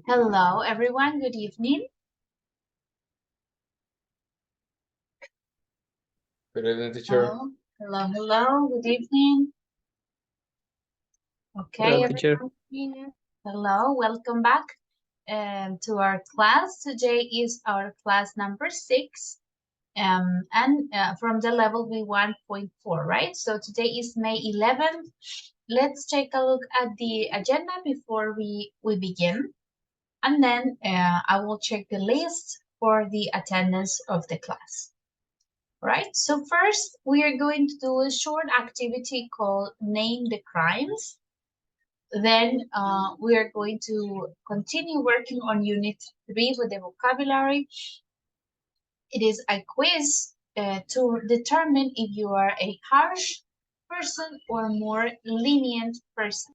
Hello, everyone. Good evening. Good evening, teacher. Hello. Good evening. Okay, Hello, teacher. everyone. Hello, welcome back to our class. Today is our class number 6, and from the level B1.4, right? So today is May 11th. Let's take a look at the agenda before we begin. And then I will check the list for the attendance of the class. Right, so first we are going to do a short activity called Name the Crimes. Then we are going to continue working on Unit 3 with the vocabulary. It is a quiz to determine if you are a harsh person or more lenient person.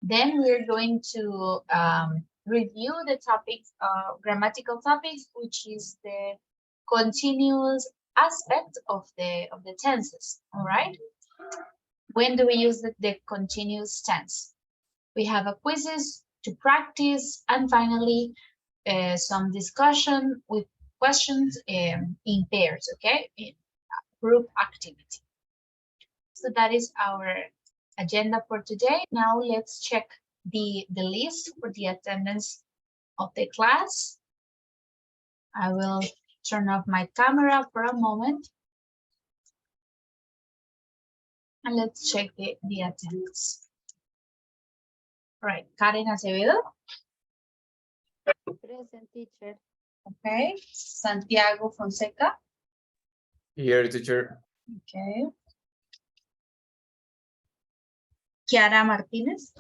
Then we are going to review the topics, grammatical topics, which is the continuous aspect of the tenses. All right. When do we use the continuous tense? We have a quizzes to practice, and finally some discussion with questions in pairs. Okay, in group activity. So that is our agenda for today. Now let's check the list for the attendance of the class. I will turn off my camera for a moment. And let's check the attendance. All right, Karen Acevedo. Present, teacher. Okay, Santiago Fonseca. Here, teacher. Okay. Kiara Martinez.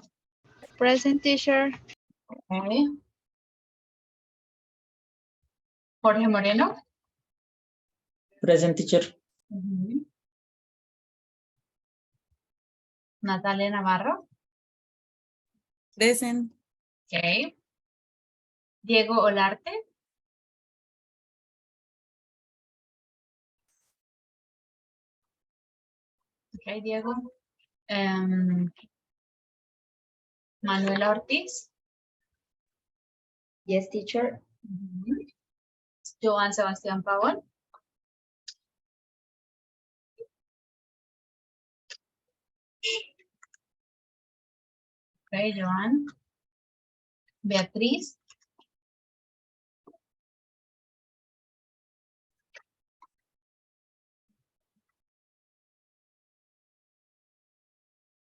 Present, teacher. Okay. Jorge Moreno. Present, teacher. Natalia Navarro. Present. Okay. Diego Olarte. Okay, Diego. Manuela Ortiz. Yes, teacher. Joan Sebastián Pavón. Okay, Joan. Beatriz.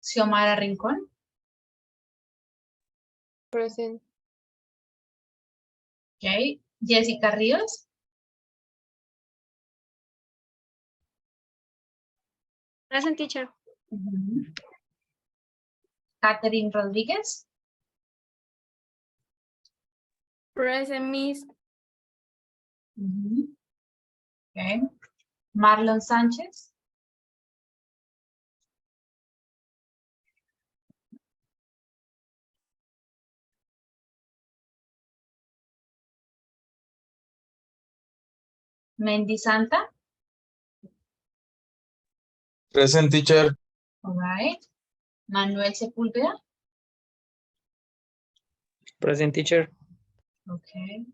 Xiomara Rincón. Present. Okay. Jessica Ríos. Present, teacher. Catherine Rodríguez. Present, Miss. Okay. Marlon Sánchez. Mendy Santa. Present, teacher. All right. Manuel Sepúlveda. Present, teacher. Okay.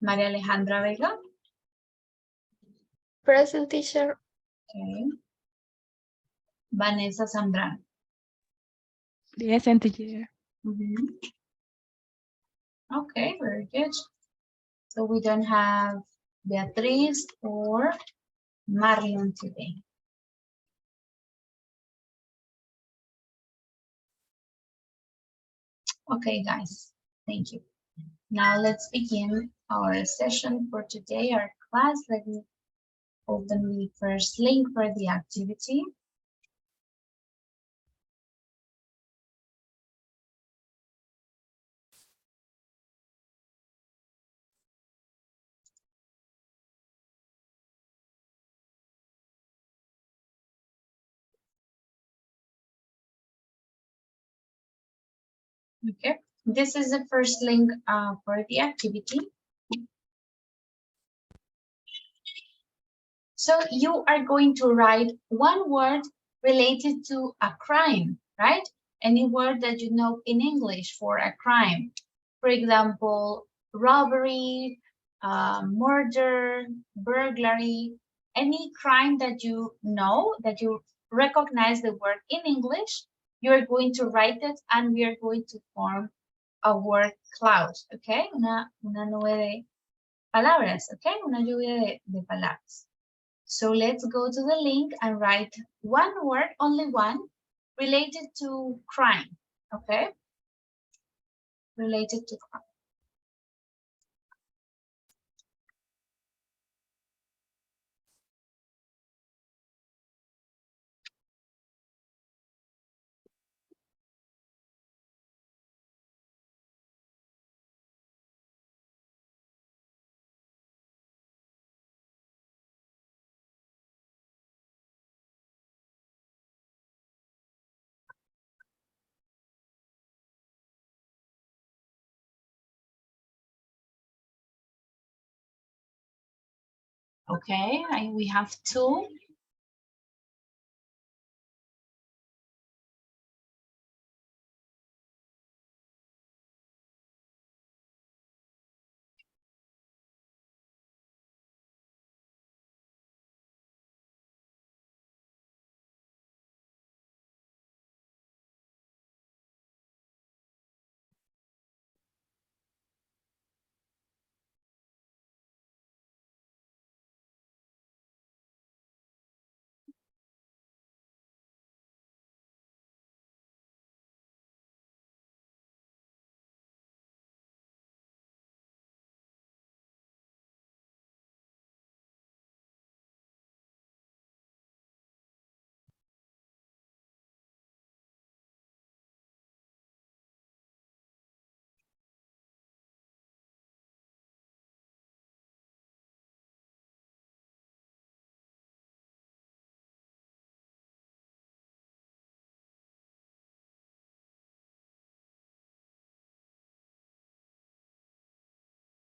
María Alejandra Vega. Present, teacher. Okay. Vanessa Zambrano. Present, teacher. Okay, very good. So we don't have Beatriz or Marion today. Okay, guys, thank you. Now let's begin our session for today, our class. Let me open the first link for the activity. Okay, this is the first link for the activity. So you are going to write one word related to a crime, right? Any word that you know in English for a crime. For example, robbery, murder, burglary, any crime that you know, that you recognize the word in English, you're going to write it and we are going to form a word cloud, okay? Una nube de palabras, okay? Una lluvia de palabras. So let's go to the link and write one word, only one, related to crime, okay? Related to crime. Okay, we have two.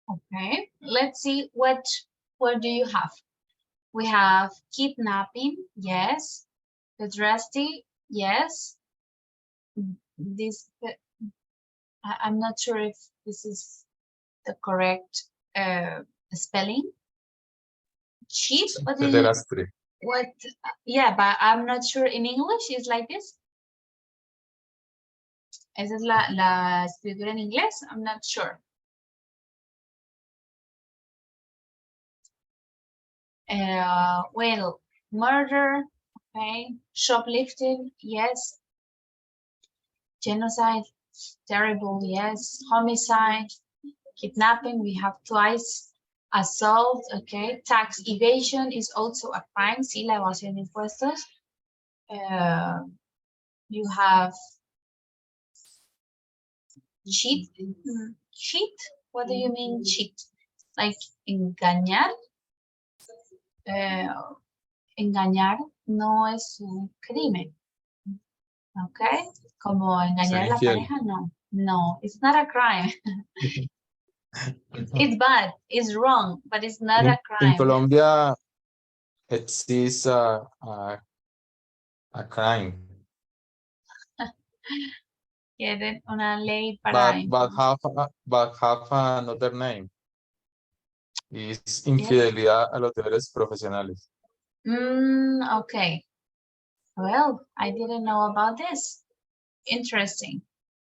Okay, let's see what do you have. We have kidnapping, yes. Pederasty, yes. This, I'm not sure if this is the correct spelling. Cheat, what do you, Pederastre. what, yeah, but I'm not sure in English it's like this. Esa es la escritura en inglés, I'm not sure. Well, murder, okay. Shoplifting, yes. Genocide, terrible, yes. Homicide, kidnapping, we have twice. Assault, okay. Tax evasion is also a crime, sí, la evasión de impuestos. You have cheat. Cheat? What do you mean cheat? Like engañar. Engañar no es un crimen. Okay, como engañar a la pareja, no. No, it's not a crime. It's bad, it's wrong, but it's not a crime. In Colombia, exists a crime. Quieren una ley para... But have another name. Es infidelidad a los deberes profesionales. Okay. Well, I didn't know about this. Interesting.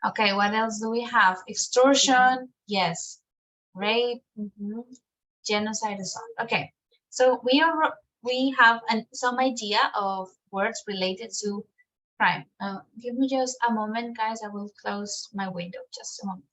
Okay, what else do we have? Extortion, yes. Rape, genocide, assault. Okay, so we have some idea of words related to crime. Give me just a moment, guys. I will close my window. Just a moment.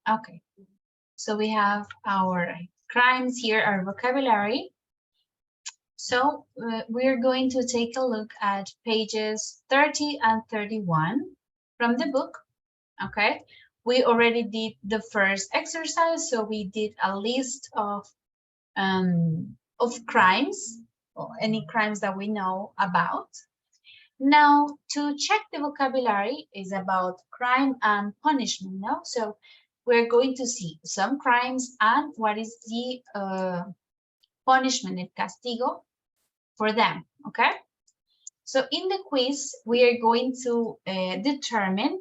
Okay. So we have our crimes here, our vocabulary. So we're going to take a look at pages 30 and 31 from the book, okay? We already did the first exercise, so we did a list of crimes, or any crimes that we know about. Now, to check the vocabulary is about crime and punishment, no? So we're going to see some crimes and what is the punishment, el castigo, for them, okay? So in the quiz, we are going to determine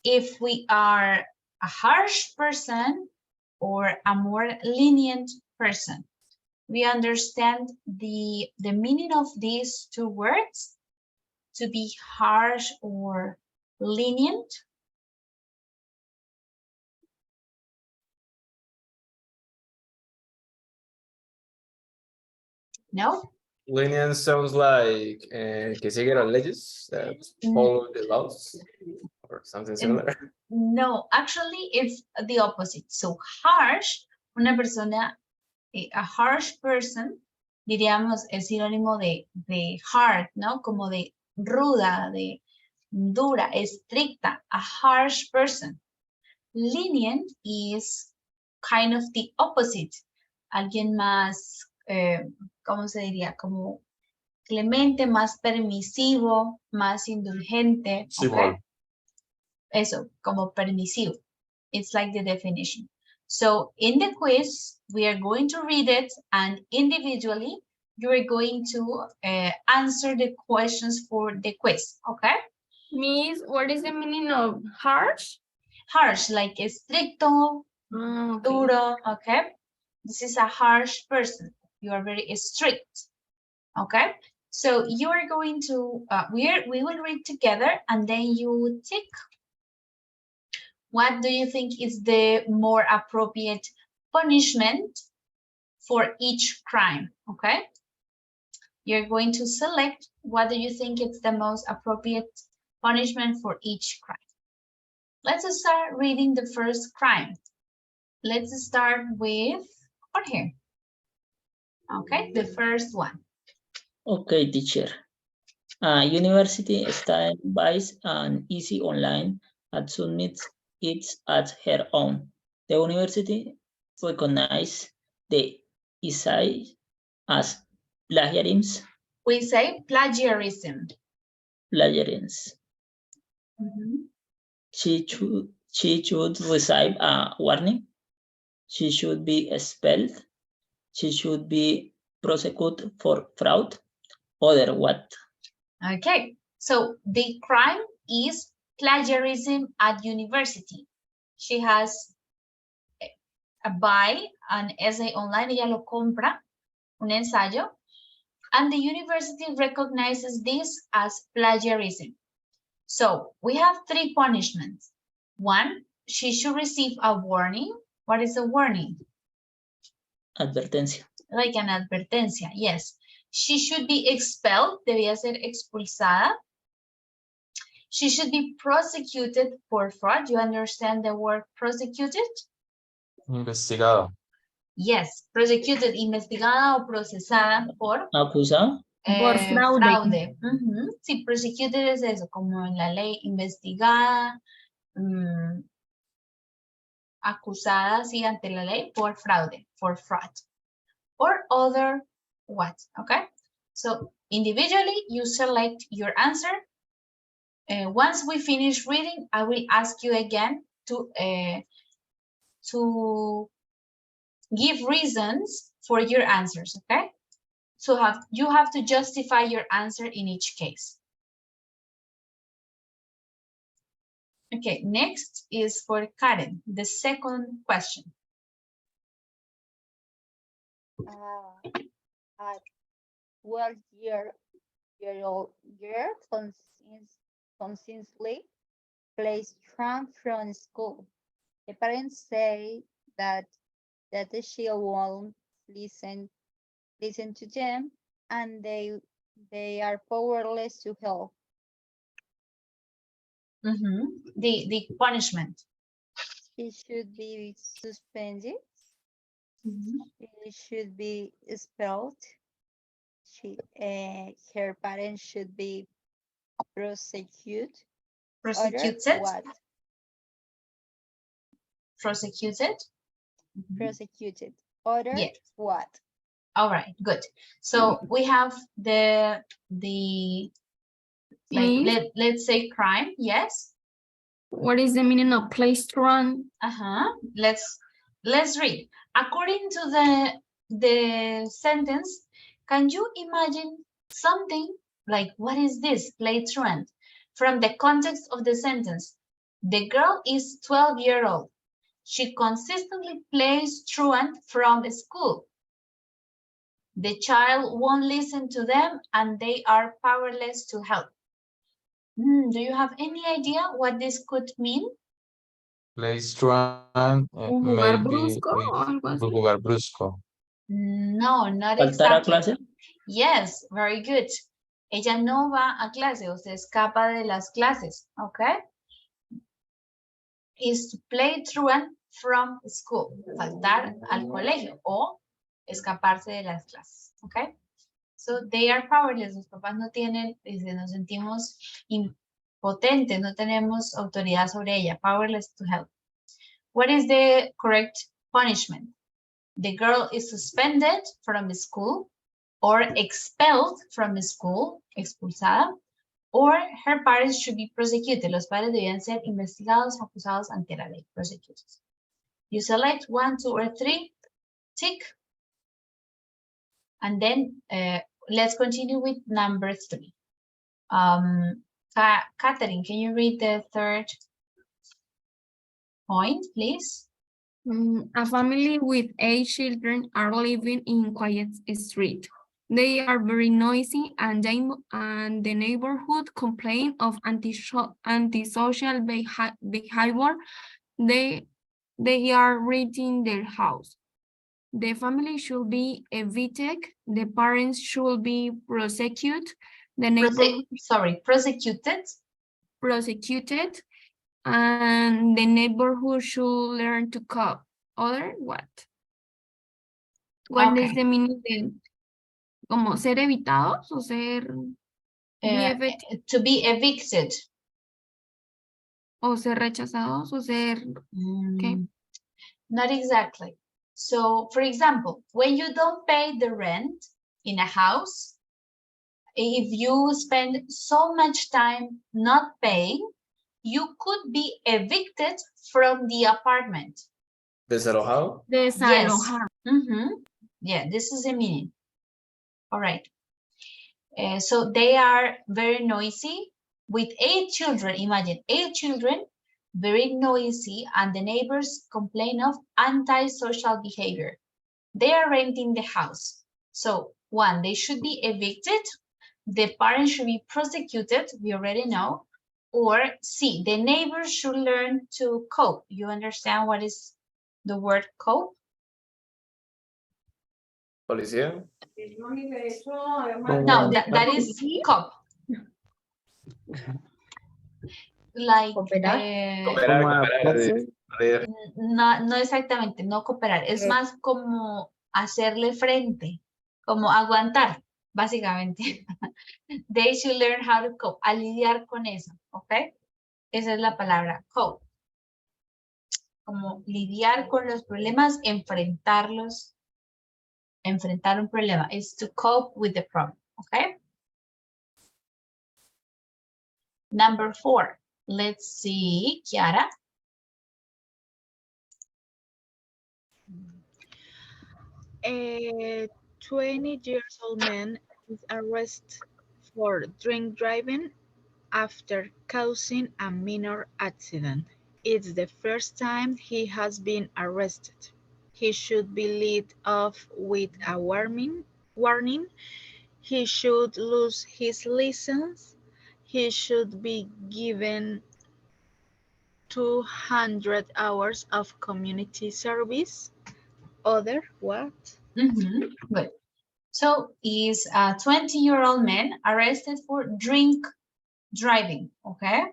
if we are a harsh person or a more lenient person. We understand the meaning of these two words, to be harsh or lenient. No? Lenient sounds like que sigue las leyes, that follow the laws, or something similar. No, actually it's the opposite. So harsh, una persona, a harsh person, diríamos, es sinónimo de hard, ¿no? Como de ruda, de dura, estricta, a harsh person. Lenient is kind of the opposite. Alguien más, ¿cómo se diría? Como clemente, más permisivo, más indulgente. Okay? Eso, como permisivo. It's like the definition. So in the quiz, we are going to read it, and individually, you are going to answer the questions for the quiz, okay? Miss, what is the meaning of harsh? Harsh, like estricto, Okay. duro, okay? This is a harsh person. You are very strict, okay? So you are going to, we will read together, and then you tick. What do you think is the more appropriate punishment for each crime, okay? You're going to select what do you think is the most appropriate punishment for each crime. Let's start reading the first crime. Let's start with Jorge. Okay, the first one. Okay, teacher. University student buys an easy online and submits it at her own. The university recognizes the essay as plagiarism. We say plagiarism. Plagiarism. Mm-hmm. She should receive a warning. She should be expelled. She should be prosecuted for fraud. Other what? Okay, so the crime is plagiarism at university. She has a buy an essay online, ella lo compra, un ensayo, and the university recognizes this as plagiarism. So we have three punishments. One, she should receive a warning. What is a warning? Advertencia. Like an advertencia, yes. She should be expelled, debía ser expulsada. She should be prosecuted for fraud. You understand the word prosecuted? Investigada. Yes, prosecuted, investigada o procesada por Acusada. Por fraude. Sí, prosecuted es eso, como en la ley, investigada, acusada, sí, ante la ley por fraude, for fraud. Or other what, okay? So individually, you select your answer. Once we finish reading, I will ask you again to give reasons for your answers, okay? So you have to justify your answer in each case. Okay, next is for Karen, the second question. At 12-year-old girl consistently plays trump from school. The parents say that she won't listen to them, and they are powerless to help. The punishment. He should be suspended. Mhm. He should be expelled. Her parents should be prosecuted. Other Prosecuted. what? Prosecuted. Mhm. Prosecuted. Other Yeah. what? All right. Good. So we have the like Miss, let's say crime. Yes. what is the meaning of place to run? Let's read. According to the sentence, can you imagine something like what is this play truant? From the context of the sentence, the girl is 12-year old. She consistently plays truant from school. The child won't listen to them and they are powerless to help. Do you have any idea what this could mean? Place truant, Un jugar maybe brusco o algo así. jugar brusco. No, not Faltar a exactly. clase. Yes, very good. Ella no va a clase, o se escapa de las clases, okay? Is to play truant from school, faltar al colegio o escaparse de las clases, okay? So they are powerless, los papás no tienen, nos sentimos impotentes, no tenemos autoridad sobre ella, powerless to help. What is the correct punishment? The girl is suspended from school or expelled from school, expulsada, or her parents should be prosecuted. Los padres debían ser investigados, acusados ante la ley, prosecuted. You select 1, 2, or 3, tick, and then let's continue with number 3. Catherine, can you read the third point, please? A family with 8 children are living in quiet street. They are very noisy and the neighborhood complain of antisocial behavior. They are renting their house. The family should be evicted. The parents should be prosecuted. The neighborhood prosecuted. And the neighborhood should learn to cope. Other what? What is the meaning de como ser evitados o ser to be evicted. o ser rechazados o ser ¿qué? Not exactly. So, for example, when you don't pay the rent in a house, if you spend so much time not paying, you could be evicted from the apartment. Desalojado. Desalojar. Yes. Yeah, this is the meaning. All right. So they are very noisy with 8 children. Imagine 8 children, very noisy, and the neighbors complain of antisocial behavior. They are renting the house. So 1, they should be evicted. The parents should be prosecuted. We already know. Or C, the neighbors should learn to cope. You understand what is the word cope? Policía. No, that is cope. Like Cooperar. no exactamente, no cooperar, es más como hacerle frente, como aguantar, básicamente. They should learn how to cope, a lidiar con eso, ¿ok? Esa es la palabra, cope. Como lidiar con los problemas, enfrentarlos, enfrentar un problema, is to cope with the problem, ¿ok? Number 4, let's see, Kiara. A 20-year-old man is arrested for drink driving after causing a minor accident. It's the first time he has been arrested. He should be let off with a warning. He should lose his license. He should be given 200 hours of community service. Other what? Good. So is a 20-year-old man arrested for drink driving, okay?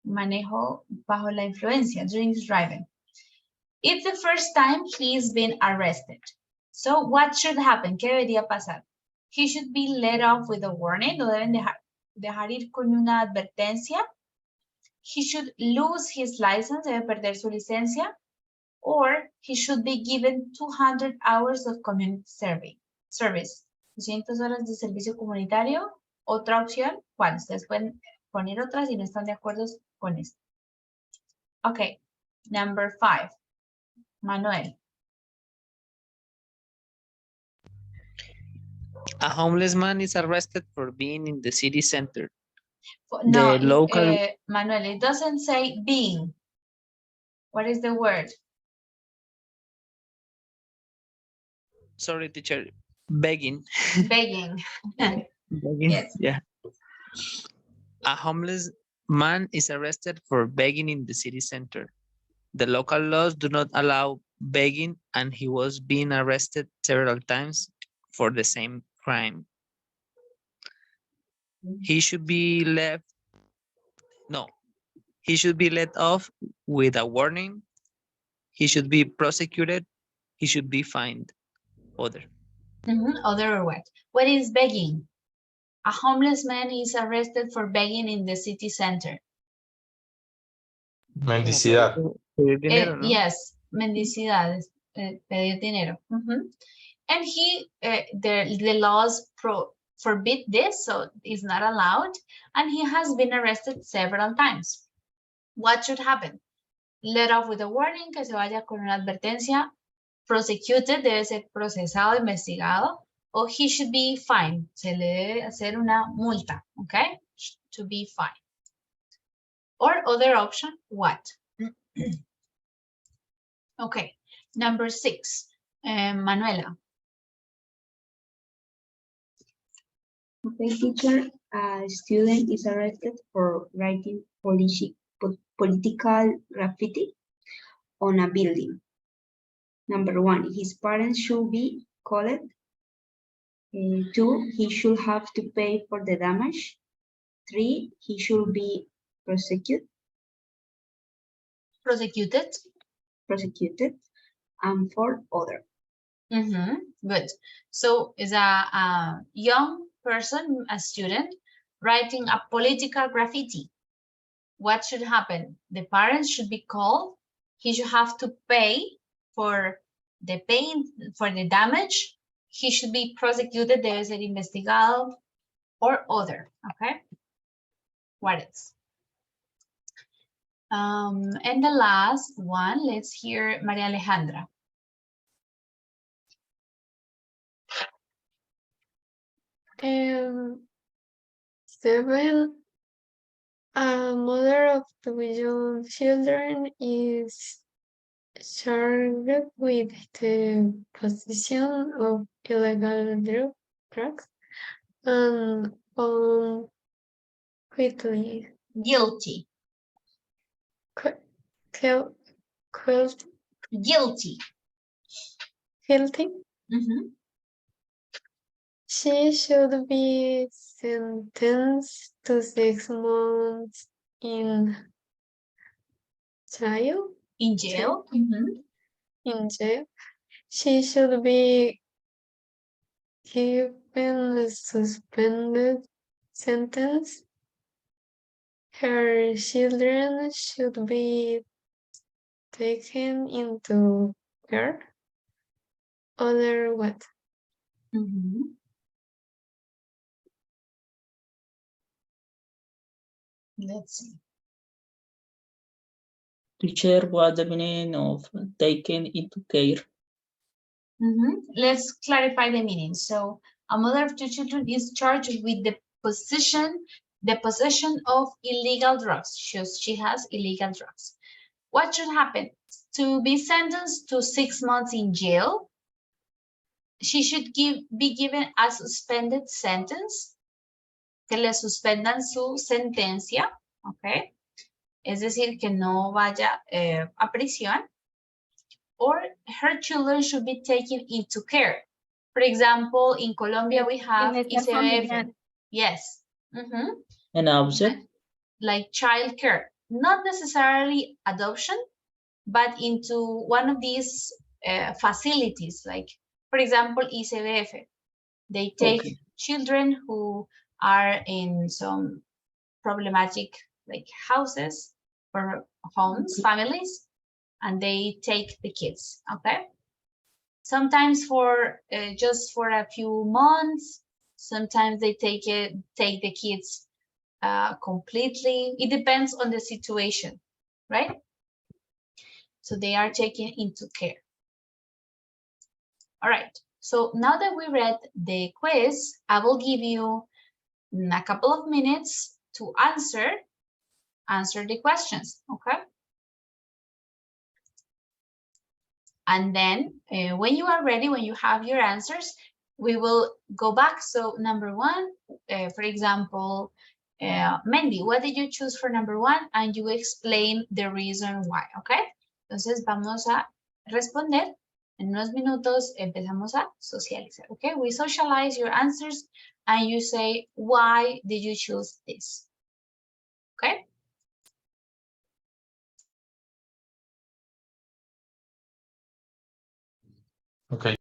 Manejo bajo la influencia, drinks driving. It's the first time he's been arrested. So what should happen? ¿Qué debería pasar? He should be let off with a warning. Lo deben dejar ir con una advertencia. He should lose his license. Debe perder su licencia. Or he should be given 200 hours of community service. 200 horas de servicio comunitario. Otra opción, ¿cuál? Ustedes pueden poner otras si no están de acuerdo con esto. Okay, number 5. Manuel. A homeless man is arrested for being in the city center. No, The local, Manuel, it doesn't say being. What is the word? sorry, teacher, begging. Begging. Begging, Yes. yeah. A homeless man is arrested for begging in the city center. The local laws do not allow begging, and he was being arrested several times for the same crime. He should be let off with a warning. He should be prosecuted. He should be fined. Other. Other or what? What is begging? A homeless man is arrested for begging in the city center. Mendicidad. Pedir dinero, ¿no? Yes, mendicidad, pedir dinero. And the laws forbid this, so it's not allowed. And he has been arrested several times. What should happen? Let off with a warning, que se vaya con una advertencia. Prosecuted, debe ser procesado, investigado. Or he should be fined, se le debe hacer una multa, okay? To be fined. Or other option, what? Okay, number 6, Manuela. Okay, teacher, a student is arrested for writing political graffiti on a building. Number 1, his parents should be called. 2, he should have to pay for the damage. 3, he should be prosecuted. And 4, other. Good. So is a young person, a student, writing a political graffiti. What should happen? The parents should be called. He should have to pay for the pain, for the damage. He should be prosecuted, debe ser investigado, or other, okay? What else? And the last one, let's hear Maria Alejandra. Seven, a mother of 2 young children is charged with the possession of illegal drugs and found guilty. Guilty. She should be sentenced to 6 months in jail. In jail? In jail. She should be given a suspended sentence. Her children should be taken into care. Other what? Let's see. Teacher, what the meaning of taken into care? Let's clarify the meaning. So a mother of 2 children is charged with the possession of illegal drugs. She has illegal drugs. What should happen? To be sentenced to 6 months in jail, she should be given a suspended sentence, que le suspendan su sentencia, ¿ok? Es decir, que no vaya a prisión. Or her children should be taken into care. For example, in Colombia we have ICBF. Yes. And object? Like child care. not necessarily adoption, but into one of these facilities, like, for example, ICBF. They take children who are in some problematic like houses or homes, families, and they take the kids, okay? Sometimes for just for a few months, sometimes they take the kids completely. It depends on the situation, right? So they are taken into care. All right, so now that we read the quiz, I will give you a couple of minutes to answer the questions, okay? And then when you are ready, when you have your answers, we will go back. So number one, for example, Mendy, what did you choose for number one? And you explain the reason why, okay? Entonces vamos a responder. En unos minutos empezamos a socializar, okay? We socialize your answers and you say, why did you choose this? Okay? Okay.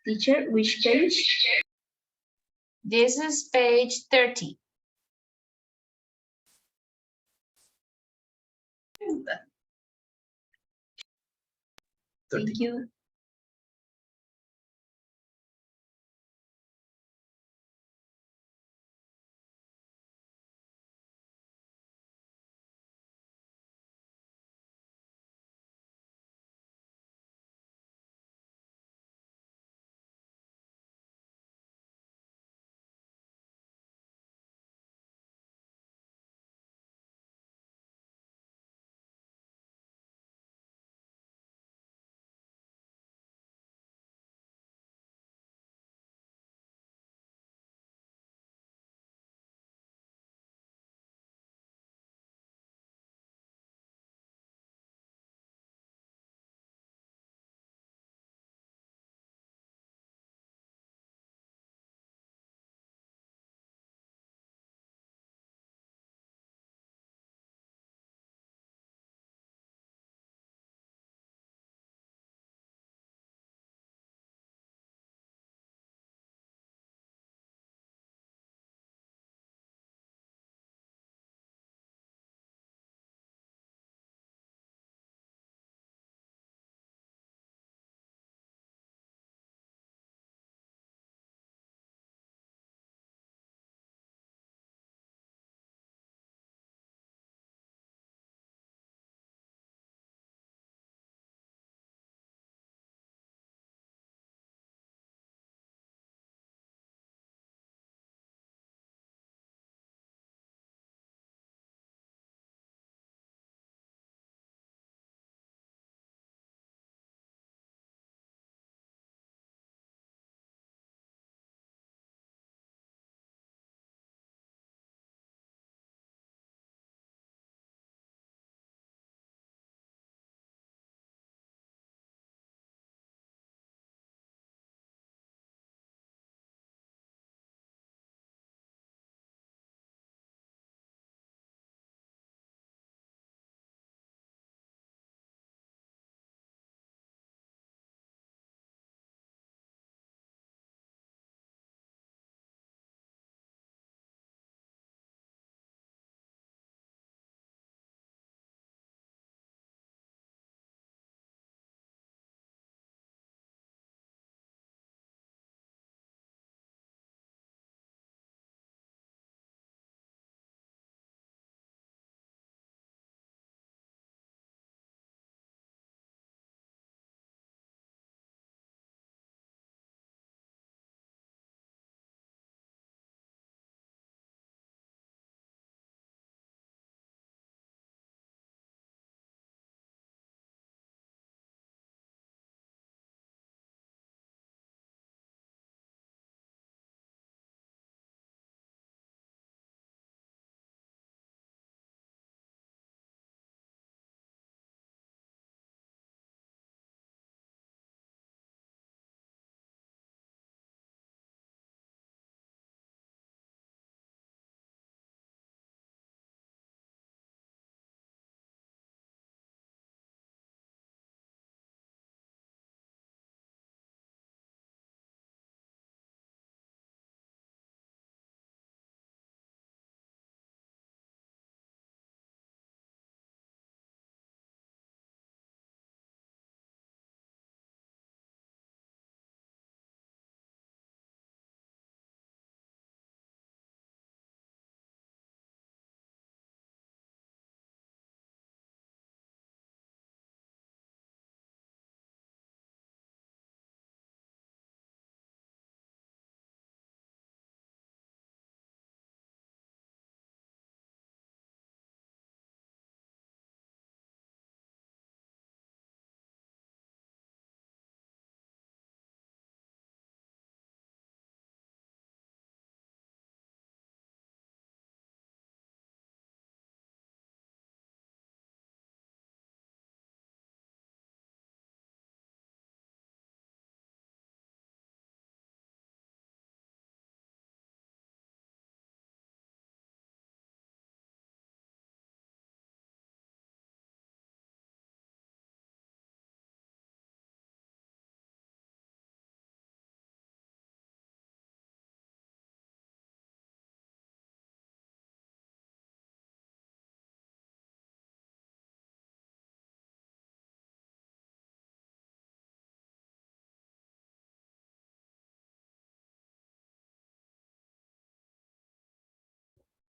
Teacher, which page? This is page 30. Thank you.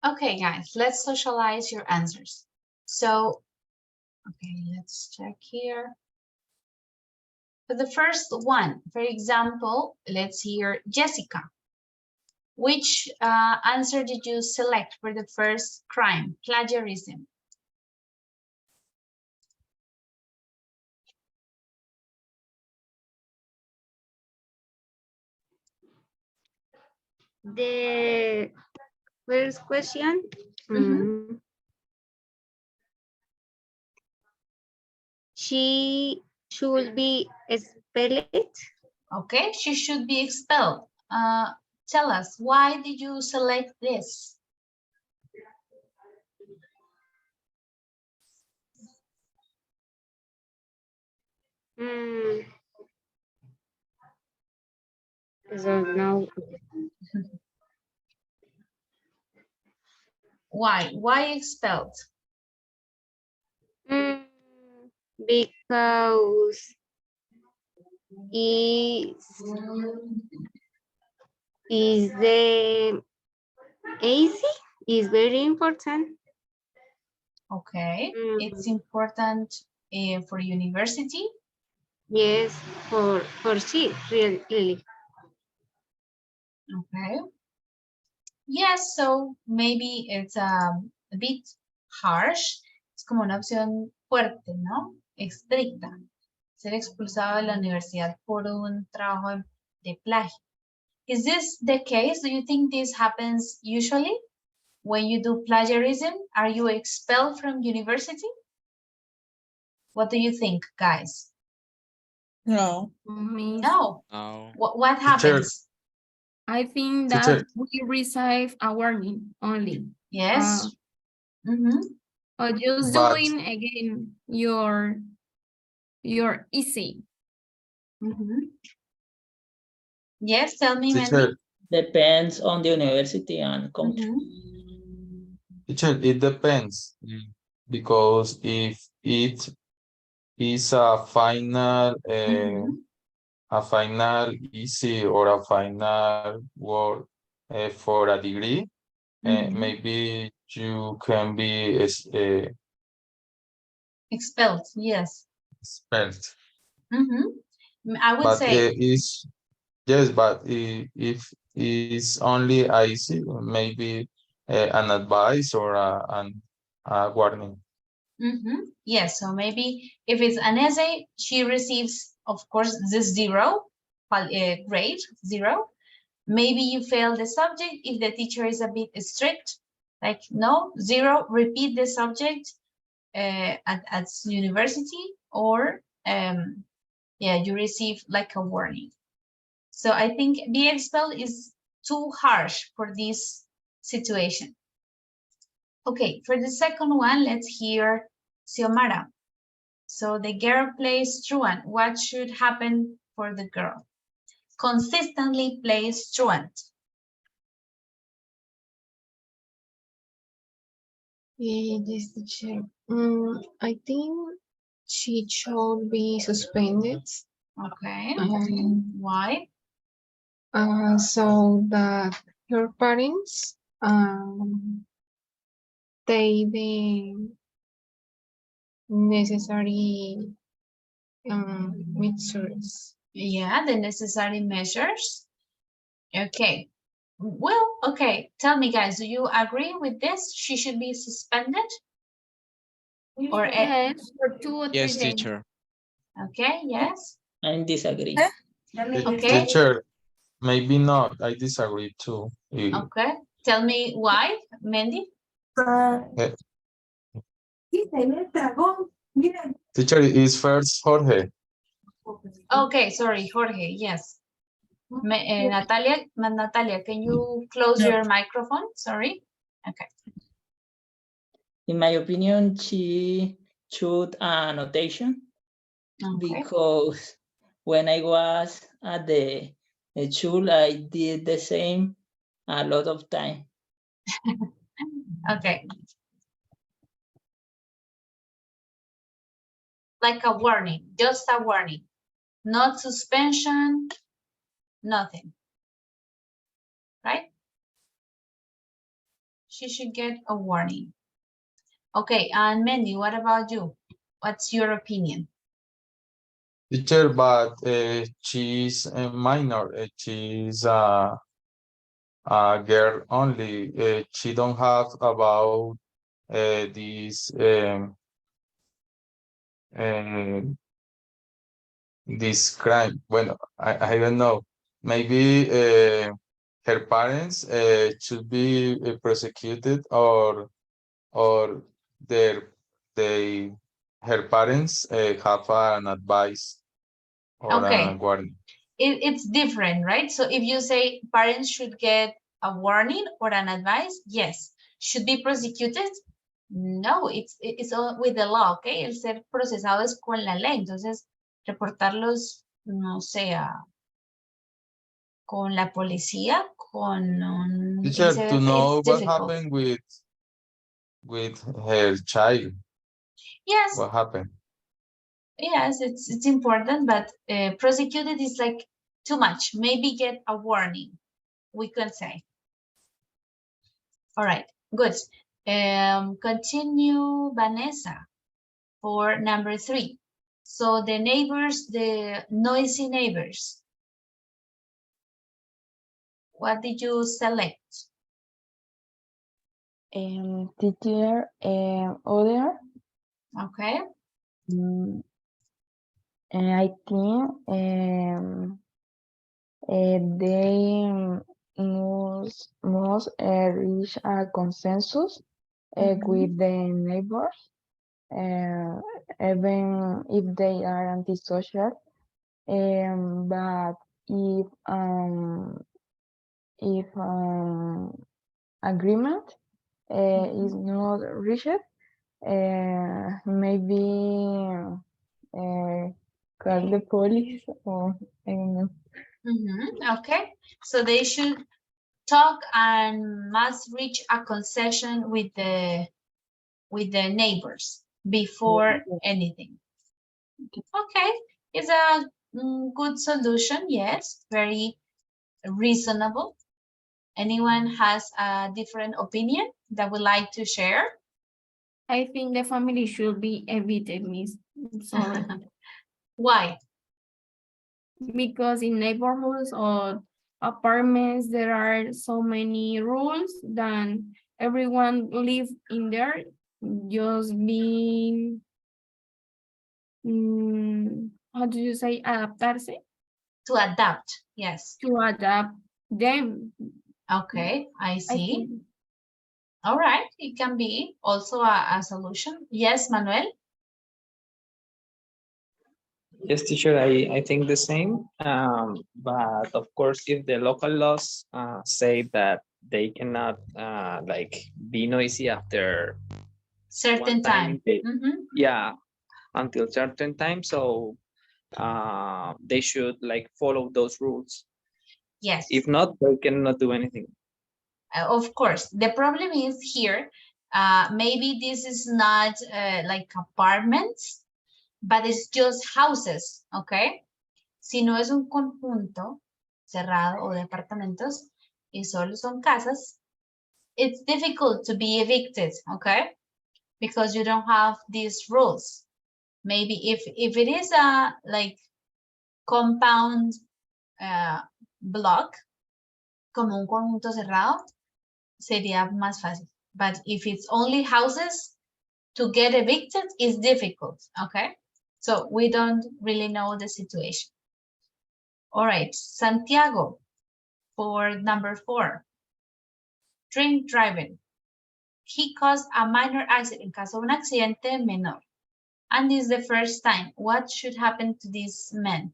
Okay, guys, let's socialize your answers. So, okay, let's check here. For the first one, for example, let's hear Jessica. Which answer did you select for the first crime, plagiarism? The first question. She should be expelled. Okay, she should be expelled. Tell us, why did you select this? I don't know. Why? Why expelled? Because is the AC is very important. Okay, it's important for university. Yes, for she really. Okay. Yes, so maybe it's a bit harsh. Es como una opción fuerte, ¿no? Estricta. Ser expulsado de la universidad por un trabajo de plagio. Is this the case? Do you think this happens usually? When you do plagiarism, are you expelled from university? What do you think, guys? No. No. No. What happens? I think that we receive a warning only. Yes. Or just But- doing again your essay. Yes, tell me, Teacher, Mandy. Depends on the university and country. teacher, it depends. Because if it is a final essay or a final work for a degree, maybe you can be Expelled, yes. expelled. I would But say. yes, but if it's only easy, maybe an advice or a warning. Yes, so maybe if it's an essay, she receives, of course, the zero grade, 0. Maybe you fail the subject if the teacher is a bit strict, like no, 0, repeat the subject at university, or yeah, you receive like a warning. So I think be expelled is too harsh for this situation. Okay, for the second one, let's hear Xiomara. So the girl plays truant. What should happen for the girl? Consistently plays truant. Yes, teacher. I think she should be suspended. Okay. Why? So that her parents take the necessary measures. Yeah, the necessary measures. Okay. Well, okay. Tell me, guys, do you agree with this? She should be suspended? Or yes, for 2 or 3 Yes, days. teacher. Okay, yes. I disagree. Okay. Teacher, maybe not. I disagree too. Okay. Tell me why, Mandy? Teacher is first Jorge. Okay, sorry, Jorge, yes. Natalia, can you close your microphone? Sorry. Okay. In my opinion, she should annotation because when I was at the school, I did the same a lot of time. Okay. Like a warning, just a warning. Not suspension, nothing. Right? she should get a warning. Okay, and Mandy, what about you? What's your opinion? Teacher, but she's a minor. She's a girl only. She don't have about this uh, this crime. Bueno, I don't know. Maybe her parents should be prosecuted, or their they her parents have an advice or Okay. a warning. It's different, right? So if you say parents should get a warning or an advice, yes. Should be prosecuted? No, it's all with the law, okay? El ser procesado es con la ley. Entonces, reportarlos, no sé, con la policía, con un Teacher, to know it's what difficult. happened with her child. Yes, What happened? yes, it's important, but prosecuted is like too much. Maybe get a warning, we can say. All right, good. Continue, Vanessa, for number 3. So the neighbors, the noisy neighbors. What did you select? Teacher, other. Okay. And I think they must reach a consensus with the neighbors, even if they are antisocial. But if agreement is not reached, maybe call the police, or I don't know. Okay, so they should talk and must reach a concession with the neighbors before anything. Okay, it's a good solution. Yes, very reasonable. Anyone has a different opinion that would like to share? I think the family should be evicted, Miss. Sorry. Why? Because in neighborhoods or apartments, there are so many rules that everyone live in there, just being, how do you say, adaptarse? To adapt, yes. To adapt them. Okay, I see. think. All right, it can be also a solution. Yes, Manuel? Yes, teacher, I think the same. But of course, if the local laws say that they cannot like be noisy after Certain time. Yeah, until certain time. So they should like follow those rules. Yes. If not, they cannot do anything. Of course, the problem is here, maybe this is not like apartments, but it's just houses, okay? Si no es un conjunto cerrado o de apartamentos y solo son casas, it's difficult to be evicted, okay? Because you don't have these rules. Maybe if it is a like compound block, como un conjunto cerrado, sería más fácil. But if it's only houses, to get evicted is difficult, okay? So we don't really know the situation. All right, Santiago, for number 4. Drink driving. He caused a minor accident, causó un accidente menor. And this is the first time. What should happen to this man?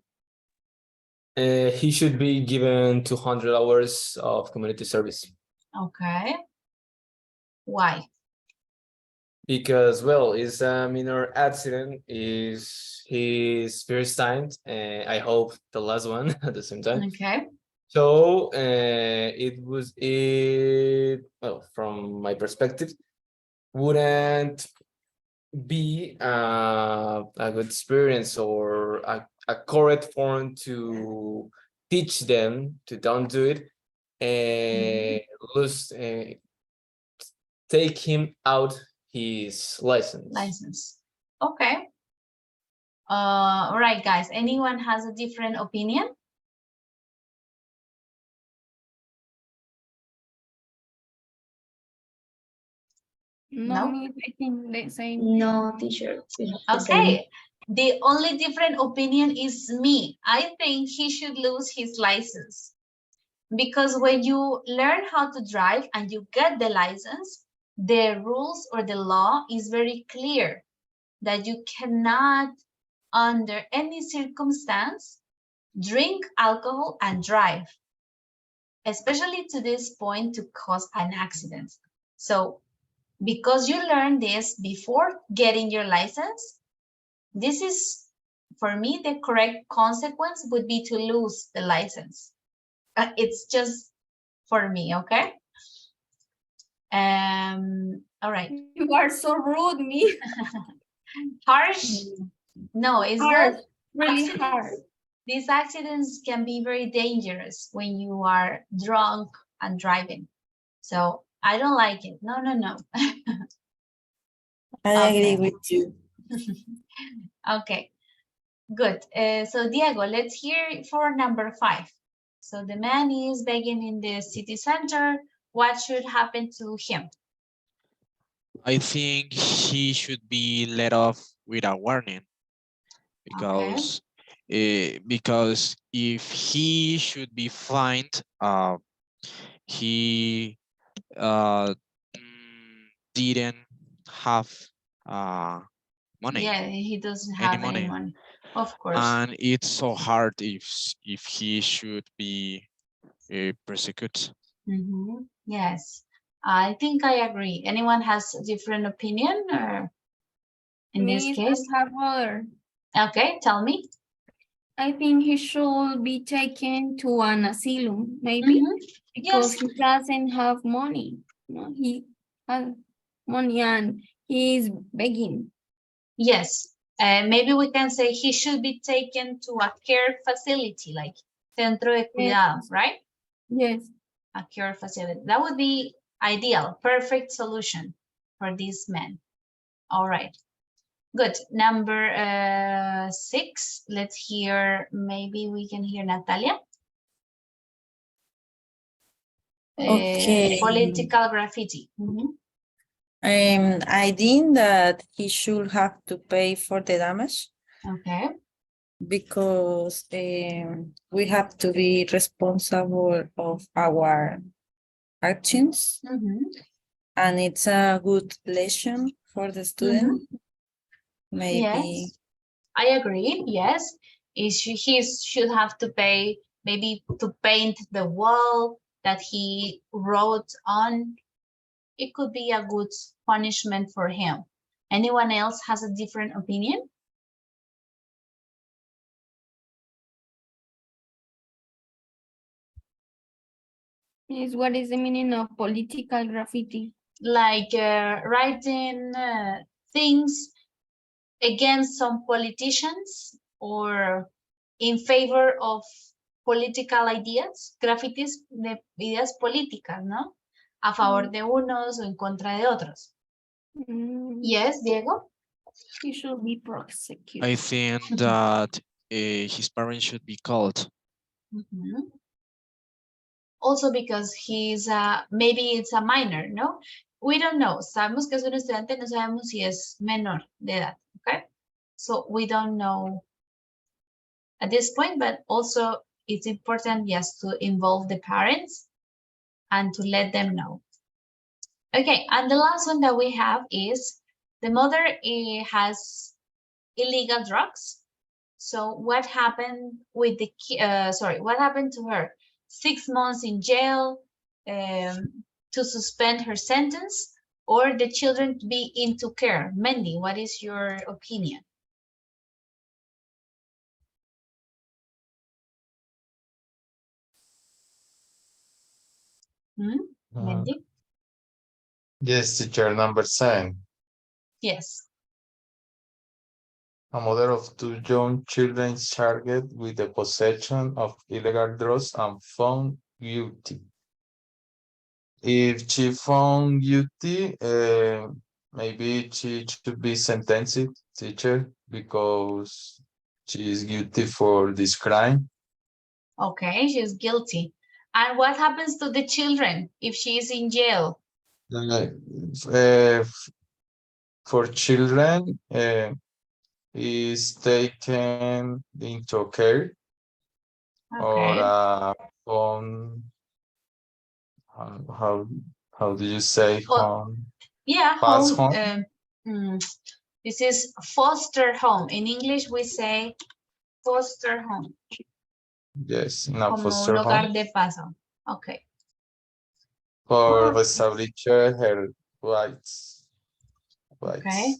He should be given 200 hours of community service. Okay. Why? Because, well, it's a minor accident, is his first time, I hope the last one at the same time. Okay. So well, from my perspective, wouldn't be a good experience or a correct form to teach them to don't do it and lose take him out his license. License. Okay. All right, guys. Anyone has a different opinion? No, No? I think the same. No, teacher. We have the same. Okay. The only different opinion is me. I think he should lose his license. Because when you learn how to drive and you get the license, the rules or the law is very clear that you cannot, under any circumstance, drink alcohol and drive, especially to this point to cause an accident. So because you learned this before getting your license, this is, for me, the correct consequence would be to lose the license. It's just for me, okay? All right. You are so rude, me. Harsh? No, it's Hard, not. really Accidents, hard. these accidents can be very dangerous when you are drunk and driving. So I don't like it. No, no, no. I Okay. agree with you. Okay, good. So Diego, let's hear for number 5. So the man is begging in the city center. What should happen to him? I think he should be let off with a warning because if he should be fined, he didn't have money, Yeah, he doesn't any have any money, money, of course. and it's so hard if he should be persecuted. Yes, I think I agree. Anyone has a different opinion or in this Me, case? I have other. Okay, tell me. I think he should be taken to an asylum, maybe, because Yes. he doesn't have money. No, he has money and he is begging. Yes, maybe we can say he should be taken to a care facility, like centro de cuidado, right? Yes. A care facility. That would be ideal, perfect solution for this man. All right, good. Number 6, let's hear, maybe we can hear Natalia. Okay. Political graffiti. I think that he should have to pay for the damage. Okay. Because we have to be responsible of our actions. And it's a good lesson for the student. Maybe. Yes, I agree. Yes, he should have to pay, maybe to paint the wall that he wrote on. It could be a good punishment for him. Anyone else has a different opinion? Yes, what is the meaning of political graffiti? Like writing things against some politicians or in favor of political ideas, graffitis de ideas políticas, ¿no? A favor de unos o en contra de otros. Yes, Diego? He should be prosecuted. I think that his parents should be called. Also because he's maybe it's a minor, no? We don't know. Sabemos que es un estudiante, no sabemos si es menor de edad, okay? So we don't know at this point, but also it's important, yes, to involve the parents and to let them know. Okay, and the last one that we have is the mother has illegal drugs. So what happened with the what happened to her? 6 months in jail, to suspend her sentence, or the children to be into care. Mandy, what is your opinion? Mandy? Yes, teacher, number 7. Yes. A mother of 2 young children charged with the possession of illegal drugs and found guilty. if she found guilty, maybe she should be sentenced, teacher, because she is guilty for this crime. Okay, she's guilty. And what happens to the children if she is in jail? Uh, for children, is taken into care or Okay. on how how do you say Oh, home? yeah, Pass home. home? This is foster home. In English, we say foster home. Yes, in a Como un foster hogar home. de paso. Okay. For Oh, establish her rights. okay.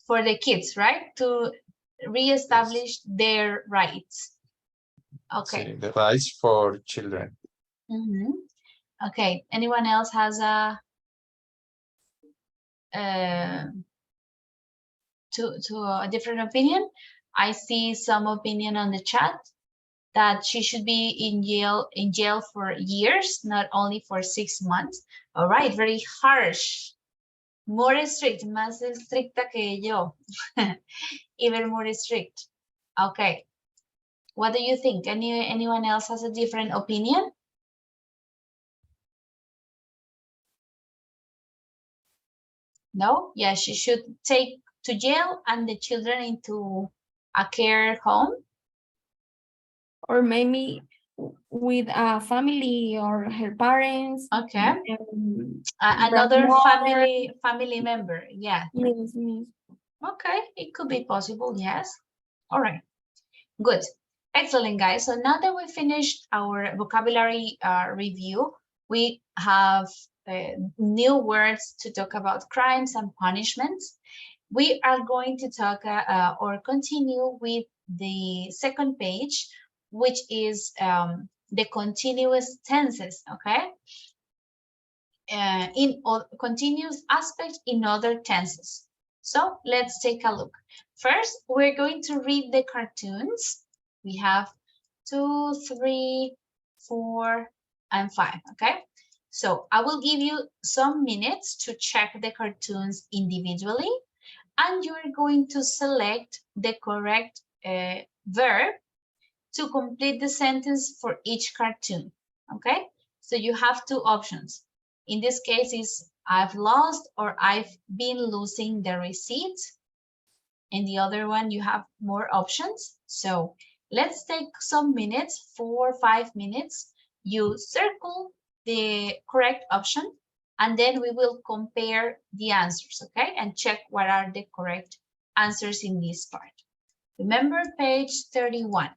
For the kids, right? To reestablish their rights. Okay. See, the rights for children. Okay. Anyone else has a to a different opinion? I see some opinion on the chat that she should be in jail for years, not only for 6 months. All right, very harsh. More strict, más estricta que yo. Even more strict. Okay. What do you think? Anyone else has a different opinion? No? Yeah, she should take to jail and the children into a care home. Or maybe with a family or her parents. Okay. Another grandmother. family member. Yeah. Yes, yes. Okay, it could be possible. Yes. All right. Good. Excellent, guys. So now that we finished our vocabulary review, we have new words to talk about crimes and punishments. We are going to talk or continue with the second page, which is the continuous tenses, okay? In continuous aspect in other tenses. So let's take a look. First, we're going to read the cartoons. We have 2, 3, 4, and 5, okay? So I will give you some minutes to check the cartoons individually, and you're going to select the correct verb to complete the sentence for each cartoon, okay? So you have two options. In this case is I've lost or I've been losing the receipt. In the other one, you have more options. So let's take some minutes, 4 or 5 minutes. You circle the correct option, and then we will compare the answers, okay? And check what are the correct answers in this part. Remember page 31.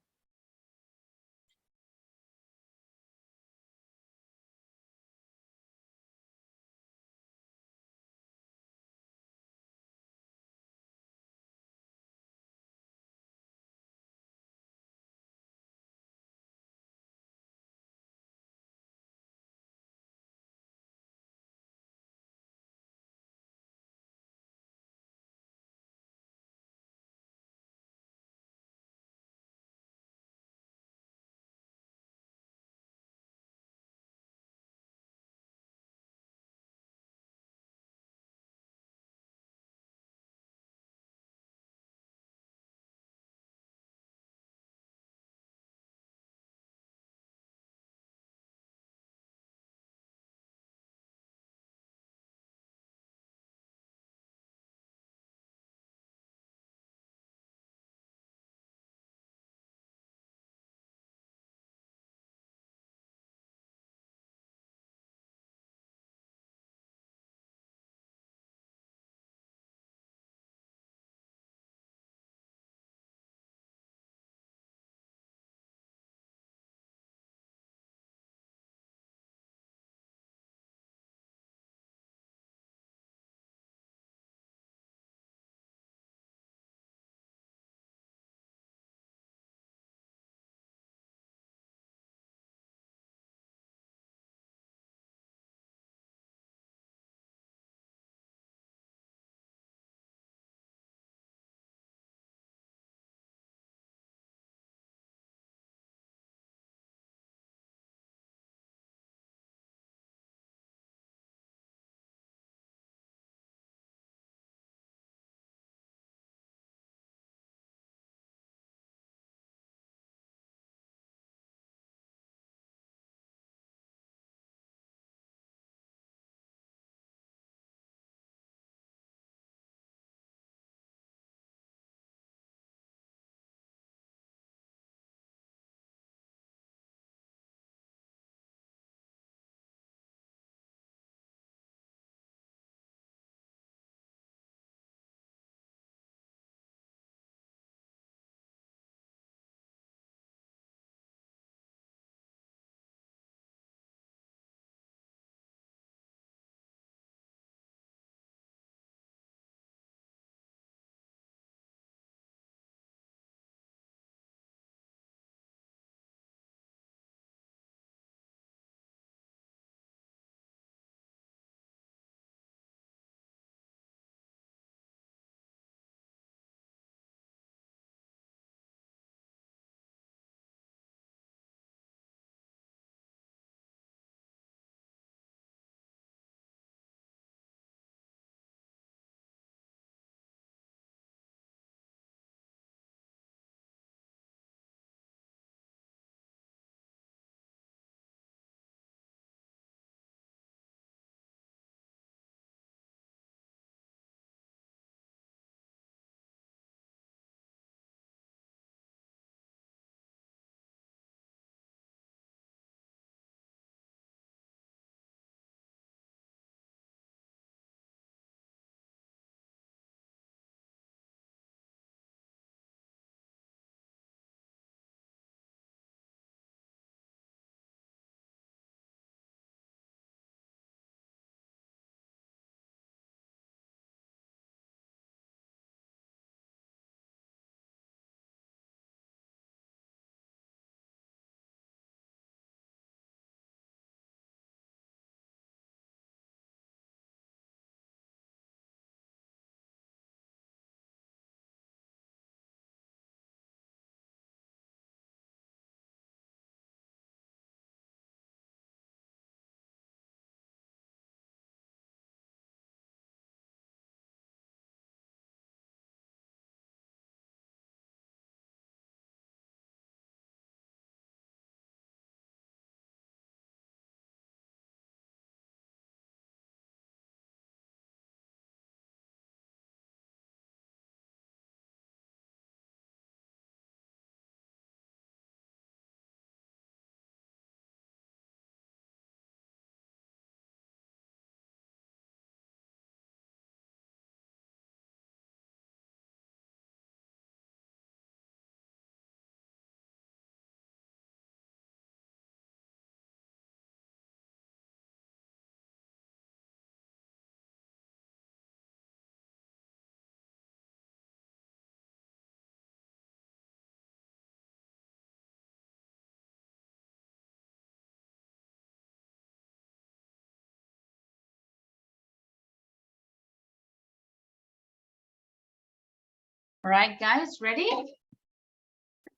All right, guys, ready?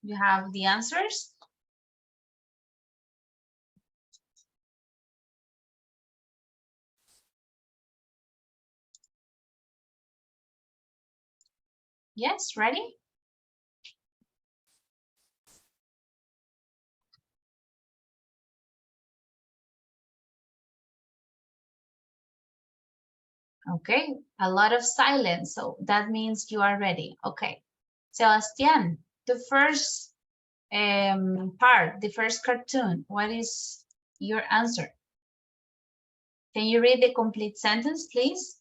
You have the answers? Yes, ready? Okay, a lot of silence, so that means you are ready. Okay, Sebastian, the first part, the first cartoon, what is your answer? Can you read the complete sentence, please?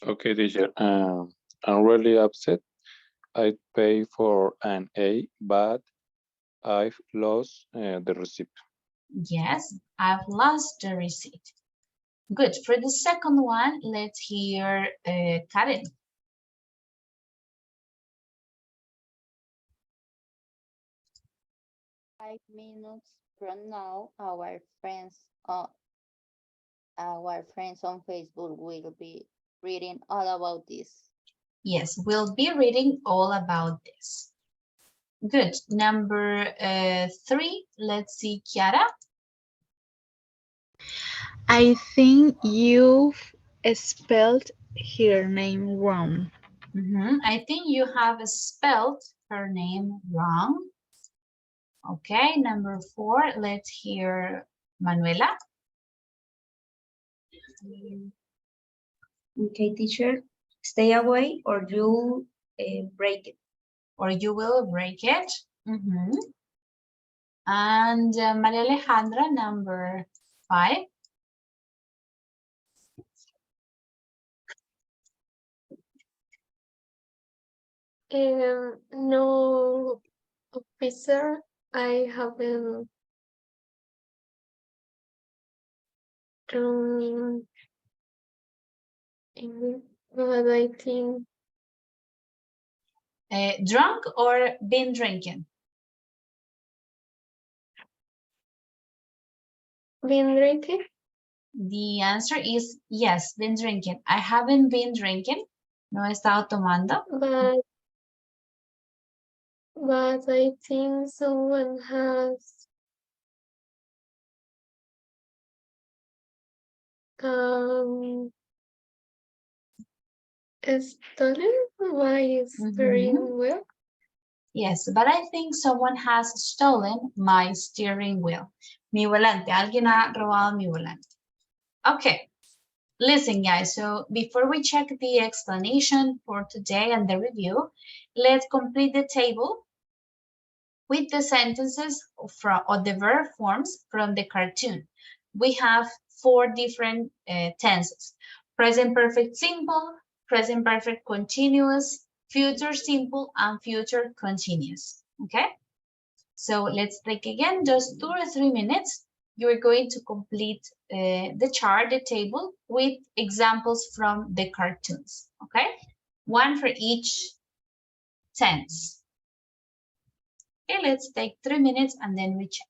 Okay, teacher. I'm really upset. I paid for an A, but I've lost the receipt. Yes, I've lost the receipt. Good. For the second one, let's hear Karen. 5 minutes from now, our friends on Facebook will be reading all about this. Yes, we'll be reading all about this. Good. Number 3, let's see, Kiara. I think you've spelled her name wrong. I think you have spelled her name wrong. Okay, number 4, let's hear Manuela. Okay, teacher, stay away or you'll break it. Or you will break it. And Maria Alejandra, number 5. No, officer, I haven't but I think Drunk or been drinking? been drinking, The answer is yes, been drinking. I haven't been drinking. No he estado tomando. but I think someone has stolen my steering wheel. Yes, but I think someone has stolen my steering wheel. Mi volante. Alguien ha robado mi volante. Okay. Listen, guys, so before we check the explanation for today and the review, let's complete the table with the sentences from, or the verb forms from the cartoon. We have 4 different tenses: present perfect simple, present perfect continuous, future simple, and future continuous. Okay? So let's take again just 2 or 3 minutes. You're going to complete the chart, the table, with examples from the cartoons. Okay? 1 for each tense. Okay, let's take 3 minutes and then we check.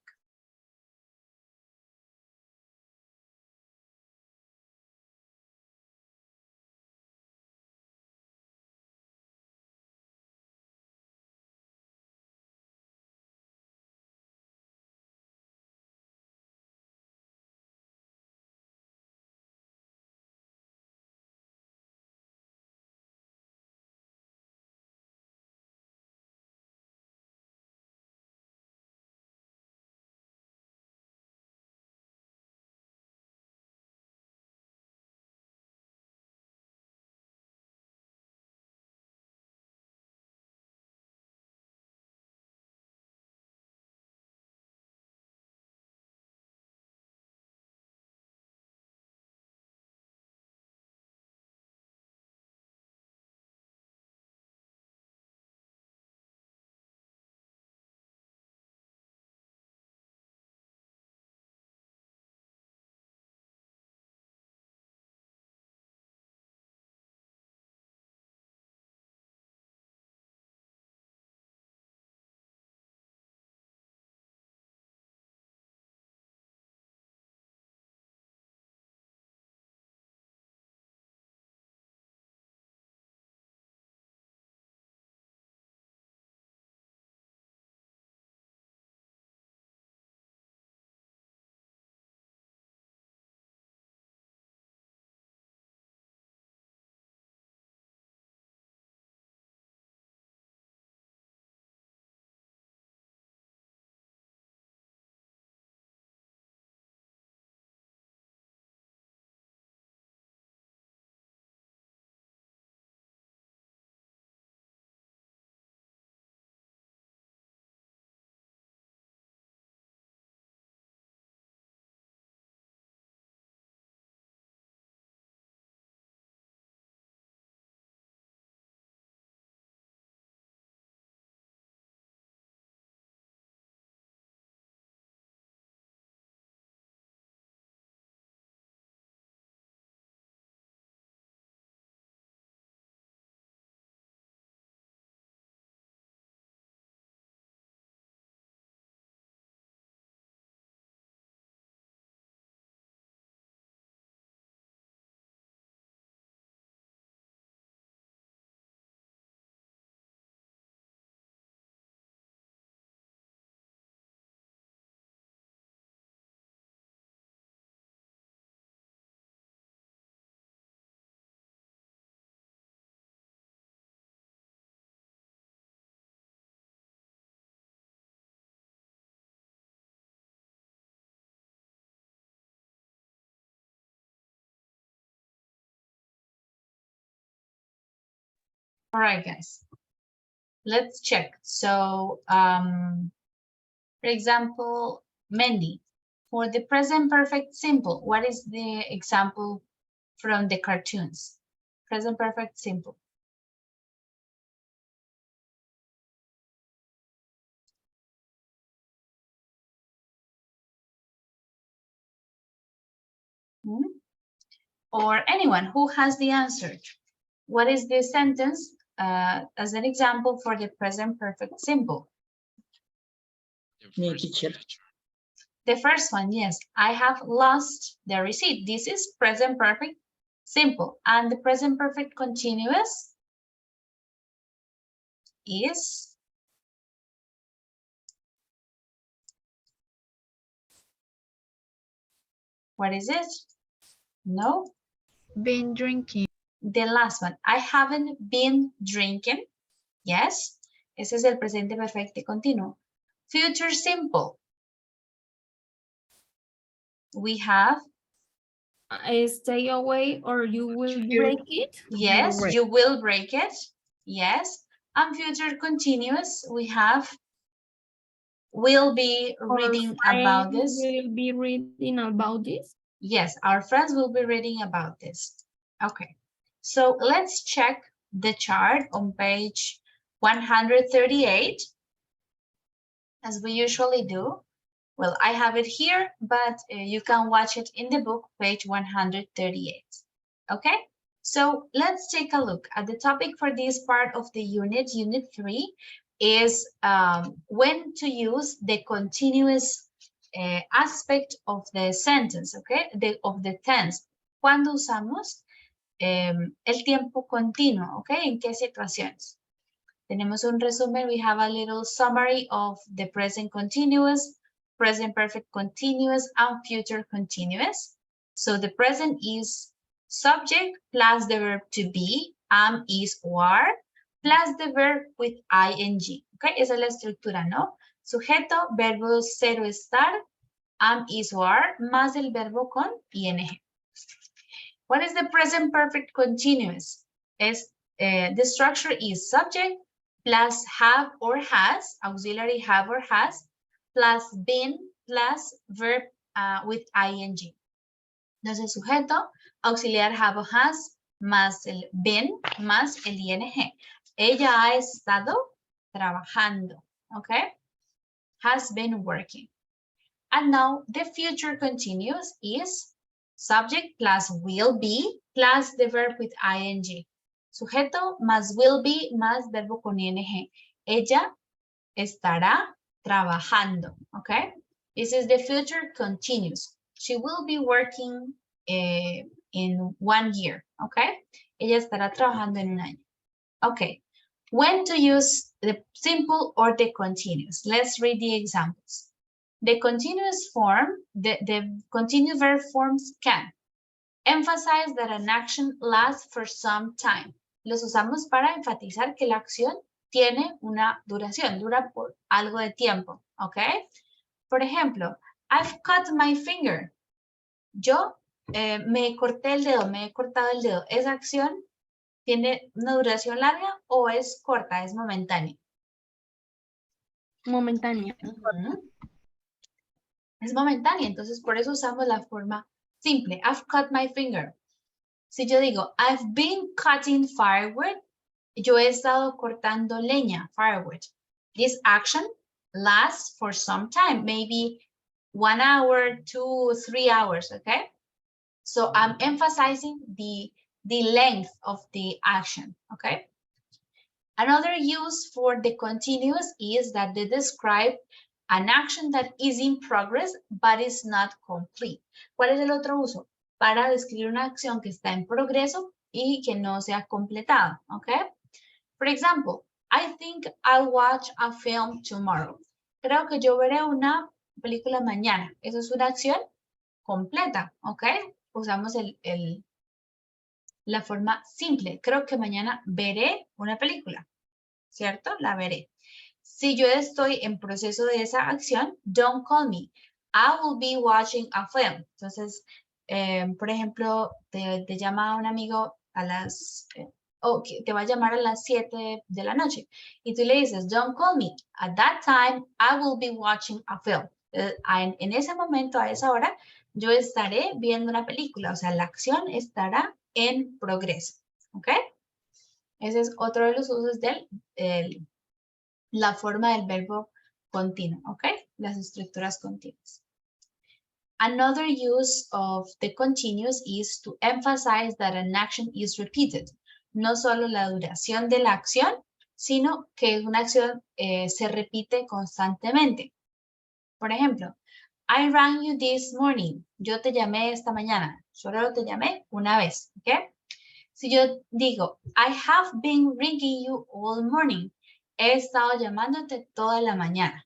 All right, guys. Let's check. So, for example, Mendy, for the present perfect simple, what is the example from the cartoons? Present perfect simple. Or anyone who has the answer. What is the sentence as an example for the present perfect simple? Me, teacher. The first one, yes. I have lost the receipt. This is present perfect simple. And the present perfect continuous is what is it? No. Been drinking. The last one. I haven't been drinking. Yes. Ese es el presente perfecto continuo. Future simple. We have Stay away or you will break it. yes, you will break it. Yes. And future continuous, we have will be reading about this. Will be reading about this. Yes, our friends will be reading about this. Okay. So let's check the chart on page 138, as we usually do. Well, I have it here, but you can watch it in the book, page 138. Okay, so let's take a look at the topic for this part of the unit. Unit 3 is when to use the continuous aspect of the sentence, okay, of the tense. Cuando usamos el tiempo continuo, okay, en qué situaciones. Tenemos un resumen. We have a little summary of the present continuous, present perfect continuous, and future continuous. So the present is subject plus the verb to be, am, is, or are, plus the verb with ing. Okay, esa es la estructura, ¿no? Sujeto, verbo ser o estar, am, is, or are, más el verbo con ing. What is the present perfect continuous? The structure is subject plus have or has, auxiliary have or has, plus been, plus verb with ing. Entonces, sujeto, auxiliar have o has, más el been, más el ing. Ella ha estado trabajando, okay? Has been working. And now the future continuous is subject plus will be plus the verb with ing. Sujeto más will be más verbo con ing. Ella estará trabajando, okay? This is the future continuous. She will be working in 1 year, okay? Ella estará trabajando en un año. Okay, when to use the simple or the continuous? Let's read the examples. The continuous form, the continuous verb forms can emphasize that an action lasts for some time. Los usamos para enfatizar que la acción tiene una duración, dura por algo de tiempo, ¿ok? Por ejemplo, I've cut my finger. Yo me corté el dedo, me he cortado el dedo. ¿Esa acción tiene una duración larga o es corta, es momentánea? Momentánea. Es momentánea, entonces por eso usamos la forma simple. I've cut my finger. Si yo digo, I've been cutting firewood, yo he estado cortando leña, firewood. This action lasts for some time, maybe 1 hour, 2, 3 hours, okay? So I'm emphasizing the length of the action, okay? Another use for the continuous is that they describe an action that is in progress but is not complete. ¿Cuál es el otro uso? Para describir una acción que está en progreso y que no se ha completado, okay? For example, I think I'll watch a film tomorrow. Creo que yo veré una película mañana. Eso es una acción completa, okay? Usamos la forma simple. Creo que mañana veré una película, ¿cierto? La veré. Si yo estoy en proceso de esa acción, don't call me. I will be watching a film. Entonces, por ejemplo, te llama un amigo a las o que te va a llamar a las 7 de la noche. Y tú le dices, don't call me. At that time, I will be watching a film. En ese momento, a esa hora, yo estaré viendo una película. O sea, la acción estará en progreso. ¿Ok? Ese es otro de los usos de la forma del verbo continuo. ¿Ok? Las estructuras continuas. Another use of the continuous is to emphasize that an action is repeated. No solo la duración de la acción, sino que una acción se repite constantemente. Por ejemplo, I rang you this morning. Yo te llamé esta mañana. Solo te llamé una vez. ¿Ok? Si yo digo, I have been ringing you all morning. He estado llamándote toda la mañana.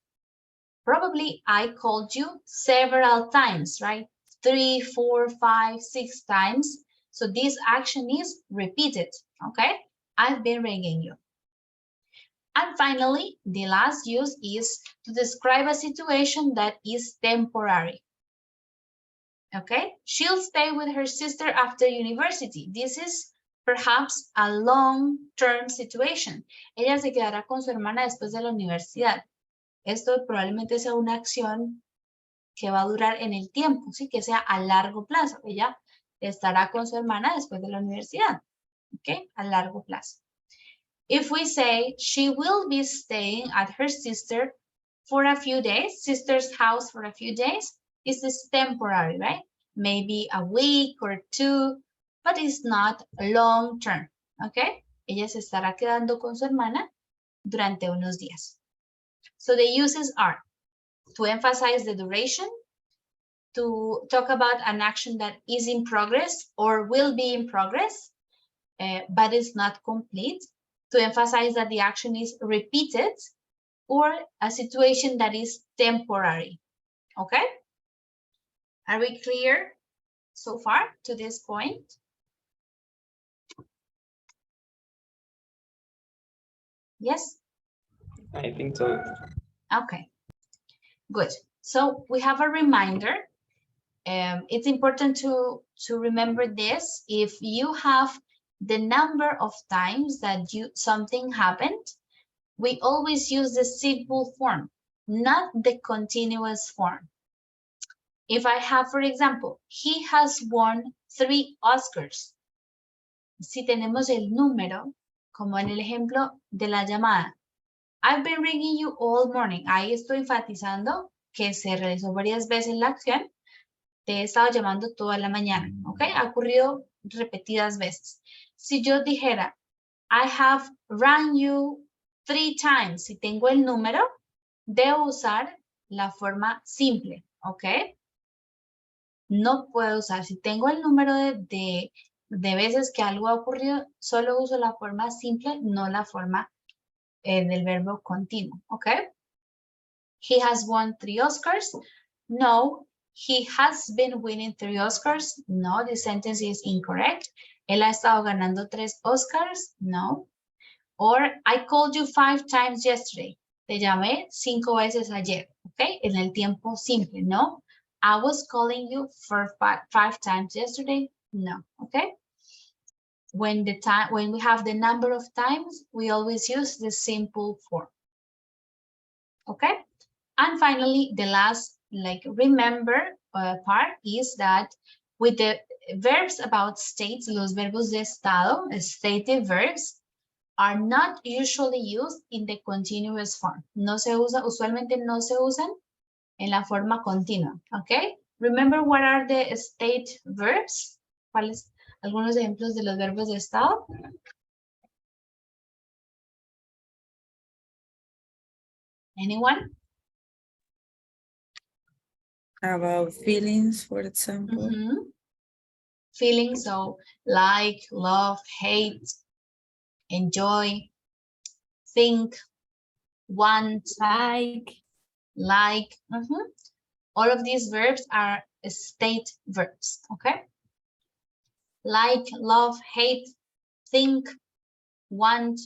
Probably I called you several times, right? 3, 4, 5, 6 times. So this action is repeated, okay? I've been ringing you. And finally, the last use is to describe a situation that is temporary. Okay? She'll stay with her sister after university. This is perhaps a long-term situation. Ella se quedará con su hermana después de la universidad. Esto probablemente sea una acción que va a durar en el tiempo, ¿sí? Que sea a largo plazo. Ella estará con su hermana después de la universidad, ¿ok? A largo plazo. If we say she will be staying at her sister for a few days, sister's house for a few days, this is temporary, right? Maybe a week or 2, but it's not long term, ¿ok? Ella se estará quedando con su hermana durante unos días. So the uses are to emphasize the duration, to talk about an action that is in progress or will be in progress, but is not complete, to emphasize that the action is repeated, or a situation that is temporary. Okay? Are we clear so far to this point? Yes? I think so. Okay, good. So we have a reminder. It's important to remember this. If you have the number of times that something happened, we always use the simple form, not the continuous form. If I have, for example, he has won 3 Oscars. Si tenemos el número, como en el ejemplo de la llamada, I've been ringing you all morning. Ahí estoy enfatizando que se realizó varias veces la acción. Te he estado llamando toda la mañana, ¿ok? Ha ocurrido repetidas veces. Si yo dijera, I have rang you 3 times, si tengo el número, debo usar la forma simple, ¿ok? No puedo usar, si tengo el número de veces que algo ha ocurrido, solo uso la forma simple, no la forma del verbo continuo, ¿ok? He has won 3 Oscars. No. He has been winning 3 Oscars. No, the sentence is incorrect. Él ha estado ganando 3 Oscars. No. Or I called you 5 times yesterday. Te llamé 5 veces ayer. Okay, en el tiempo simple. No. I was calling you for 5 times yesterday. No. Okay. When we have the number of times, we always use the simple form. Okay. And finally, the last, remember part is that with the verbs about states, los verbos de estado, stative verbs, are not usually used in the continuous form. No se usa, usualmente no se usan en la forma continua, ¿ok? Remember what are the state verbs? ¿Cuáles? Algunos ejemplos de los verbos de estado. Anyone? About feelings, for example. Feelings, so like, love, hate, enjoy, think, want, like. All of these verbs are state verbs, okay? Like, love, hate, think, want,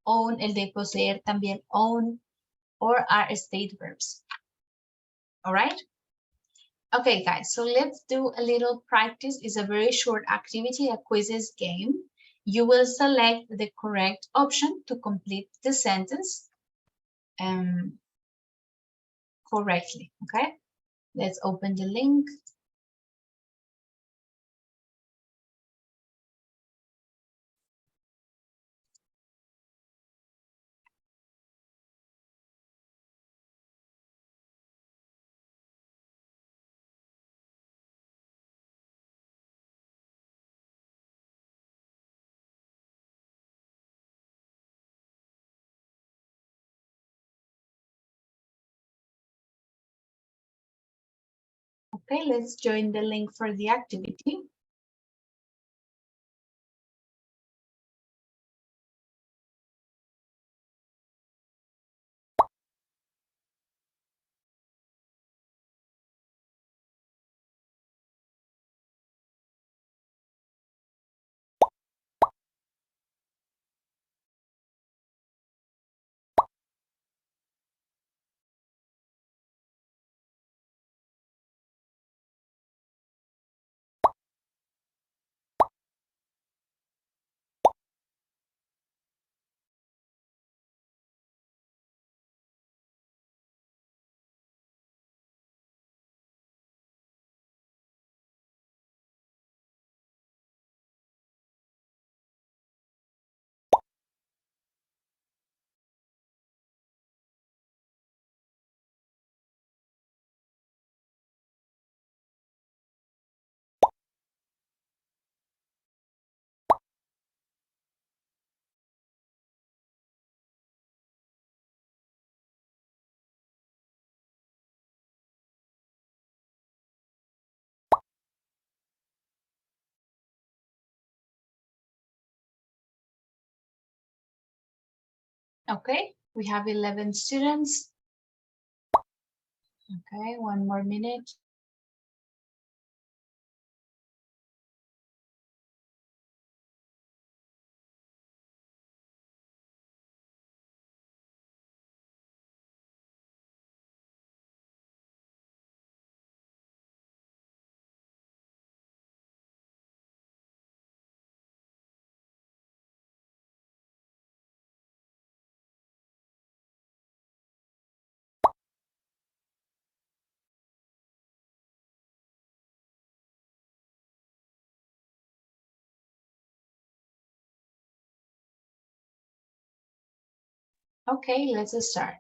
own, el de poseer también, own, or are state verbs. All right? Okay, guys, so let's do a little practice. It's a very short activity, a quizzes game. you will select the correct option to complete the sentence correctly, okay? Let's open the link. Okay, let's join the link for the activity. Okay, we have 11 students. Okay, one more minute. Okay, let's start.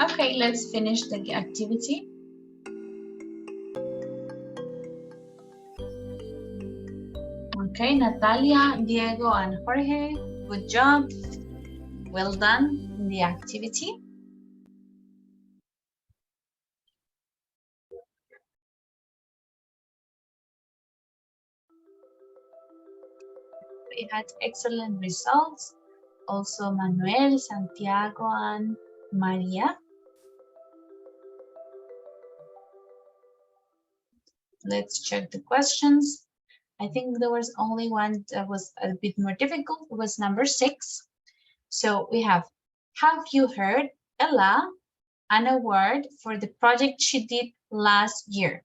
Okay, let's finish the activity. Okay, Natalia, Diego, and Jorge, good job. Well done in the activity. We had excellent results. Also Manuel, Santiago, and Maria. Let's check the questions. I think there was only one that was a bit more difficult. It was number 6. So we have you heard Ella an award for the project she did last year?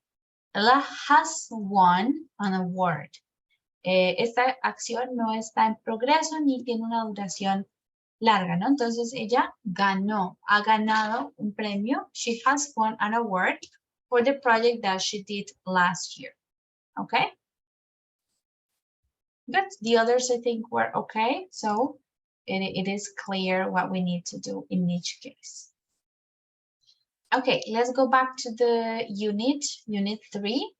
Ella has won an award. Esta acción no está en progreso ni tiene una duración larga, ¿no? Entonces ella ha ganado un premio. She has won an award for the project that she did last year. Okay? Good. The others I think were okay. So it is clear what we need to do in each case. Okay, let's go back to the unit 3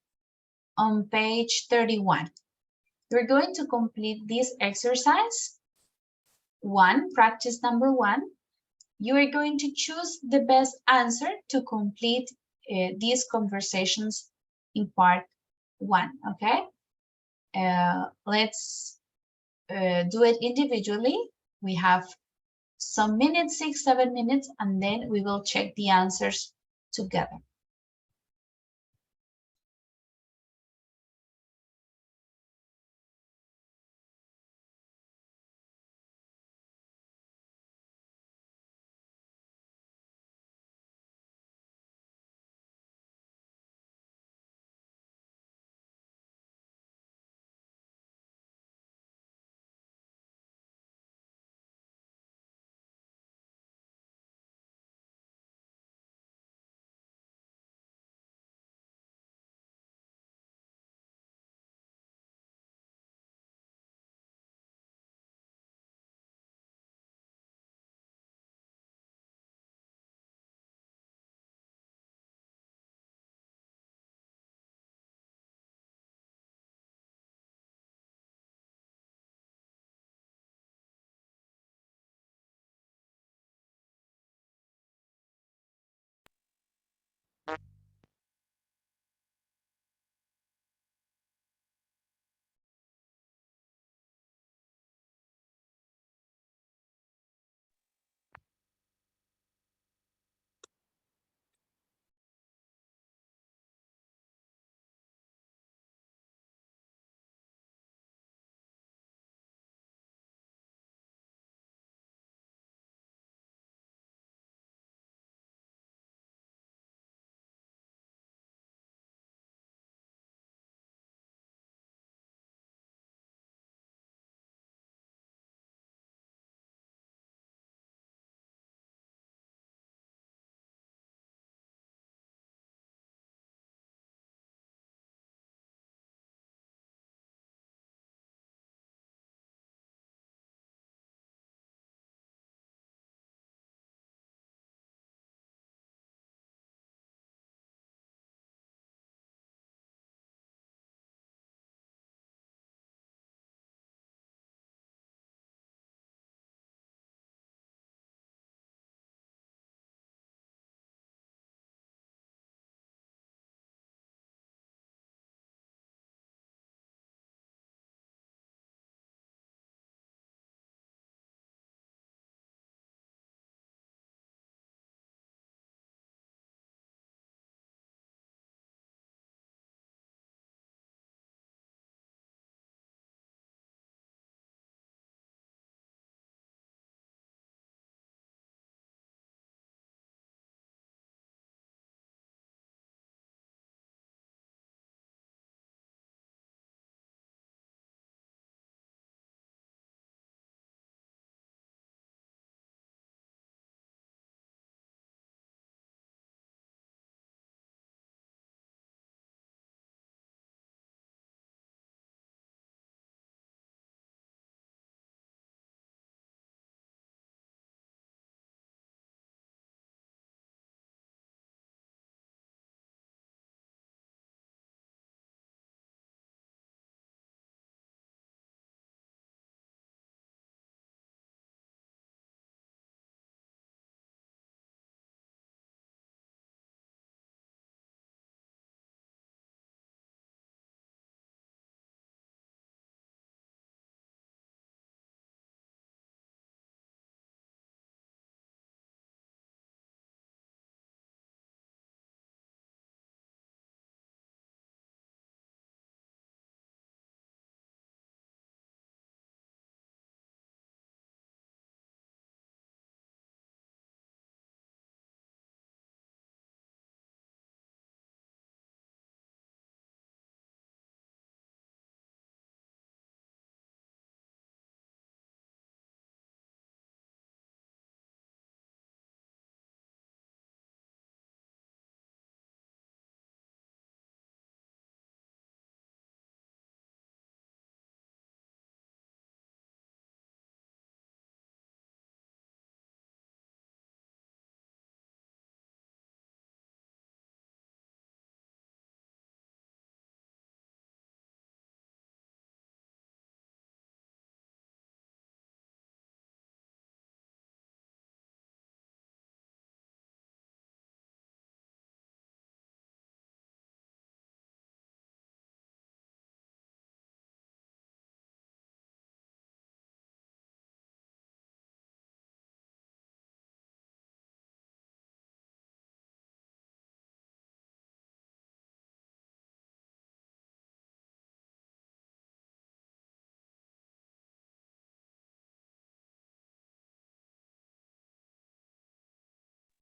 on page 31. We're going to complete this exercise. Practice number 1. You are going to choose the best answer to complete these conversations in part 1, okay? Let's do it individually. We have some minutes, 6-7 minutes, and then we will check the answers together.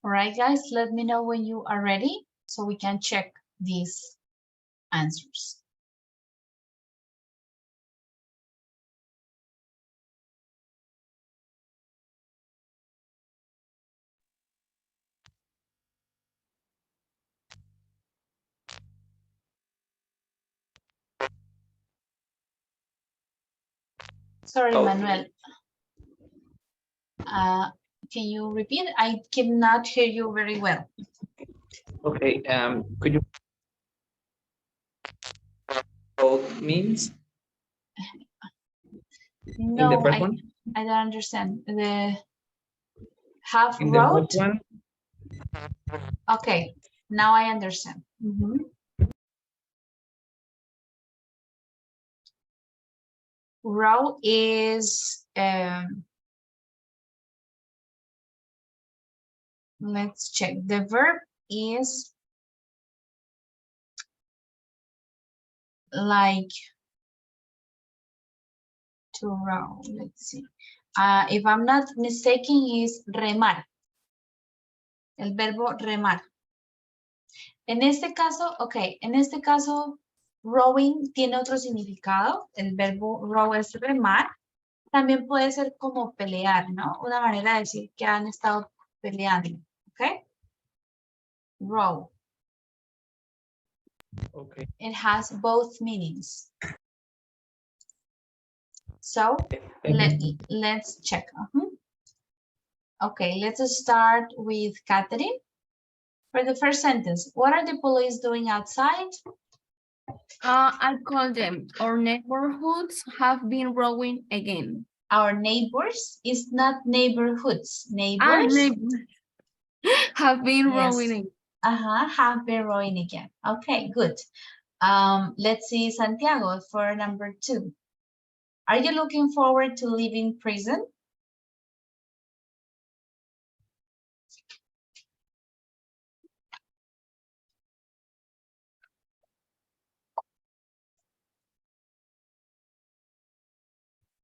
All right, guys, let me know when you are ready so we can check these answers. Sorry, Manuel. Can you repeat? I cannot hear you very well. Okay, could you both means No, in the first one? I don't understand. The half In the road? first one? Okay, now I understand. Row is, let's check. The verb is like to row. Let's see. If I'm not mistaken, is remar. El verbo remar. En este caso, ok, en este caso, rowing tiene otro significado. El verbo row es remar. También puede ser como pelear, ¿no? Una manera de decir que han estado peleando, ¿ok? Row. Okay. It has both meanings. So, let's check. Okay, let's start with Catherine. For the first sentence, what are the police doing outside? I call them. Our neighborhoods have been growing again. Our neighbors is not neighborhoods. Neighbors have been yes. growing again. Have been growing again. Okay, good. Let's see Santiago for number 2. Are you looking forward to leaving prison?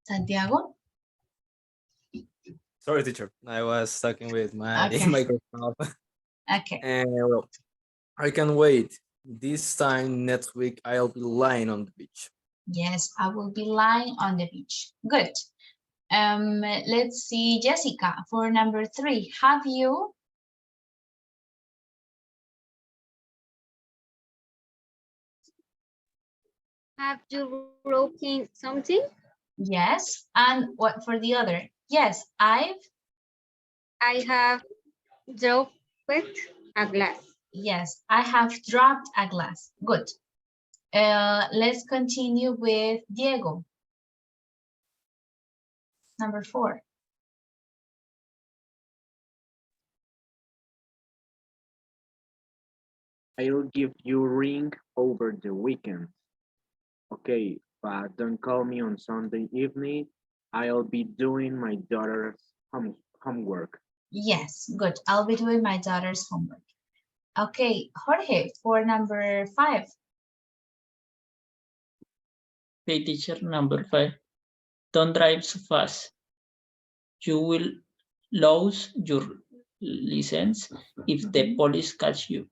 Santiago? Sorry, teacher. I was talking with my Okay. microphone. Okay. Well, I can wait. This time next week, I'll be lying on the beach. Yes, I will be lying on the beach. Good. Let's see Jessica for number 3. Have you? Have you broken something? Yes. And what for the other? Yes, I have dropped a glass. Yes, I have dropped a glass. Good. Let's continue with Diego. Number 4. I'll give you a ring over the weekend. Okay, but don't call me on Sunday evening. I'll be doing my daughter's homework. Yes, good. I'll be doing my daughter's homework. Okay, Jorge, for number 5. Okay, teacher, number 5. Don't drive so fast. You will lose your license if the police catch you.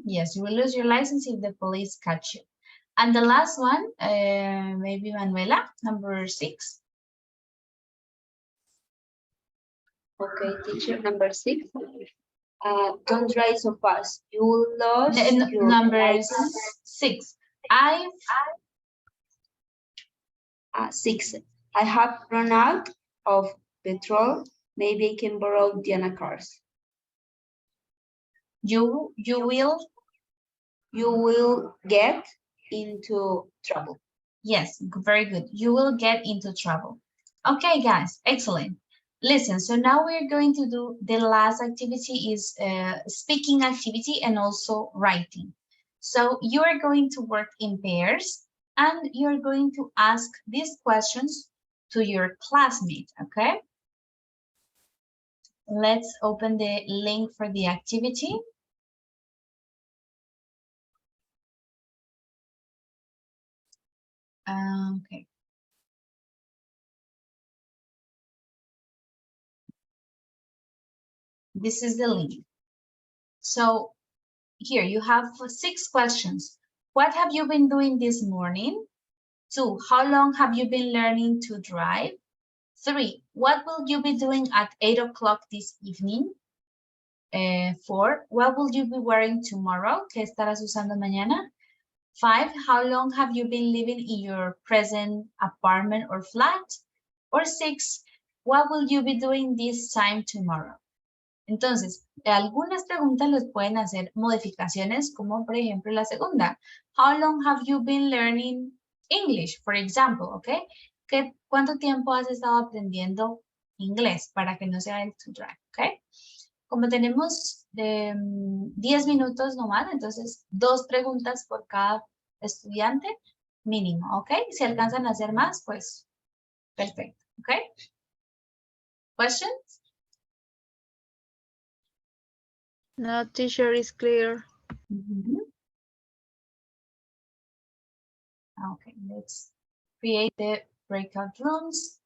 Yes, you will lose your license if the police catch you. And the last one, maybe Manuela, number 6. Okay, teacher, number 6. Don't drive so fast. You will lose your number license. 6. 6. I have run out of petrol. Maybe I can borrow Diana cars. You will get into trouble. Yes, very good. You will get into trouble. Okay, guys, excellent. Listen, so now we're going to do the last activity is speaking activity and also writing. So you are going to work in pairs and you're going to ask these questions to your classmate, okay? Let's open the link for the activity. Okay. This is the link. So here you have 6 questions. What have you been doing this morning? 2, how long have you been learning to drive? 3, what will you be doing at 8 o'clock this evening? 4, what will you be wearing tomorrow? ¿Qué estarás usando mañana? 5, how long have you been living in your present apartment or flat? Or 6, what will you be doing this time tomorrow? Entonces, algunas preguntas les pueden hacer modificaciones, como por ejemplo la segunda. How long have you been learning English, for example, ¿ok? ¿Cuánto tiempo has estado aprendiendo inglés para que no sea el to drive, ¿ok? Como tenemos 10 minutos nomás, entonces 2 preguntas por cada estudiante mínimo, ¿ok? Si alcanzan a hacer más, pues perfecto, ¿ok? Questions? No, teacher, is clear. Okay, let's create the breakout rooms.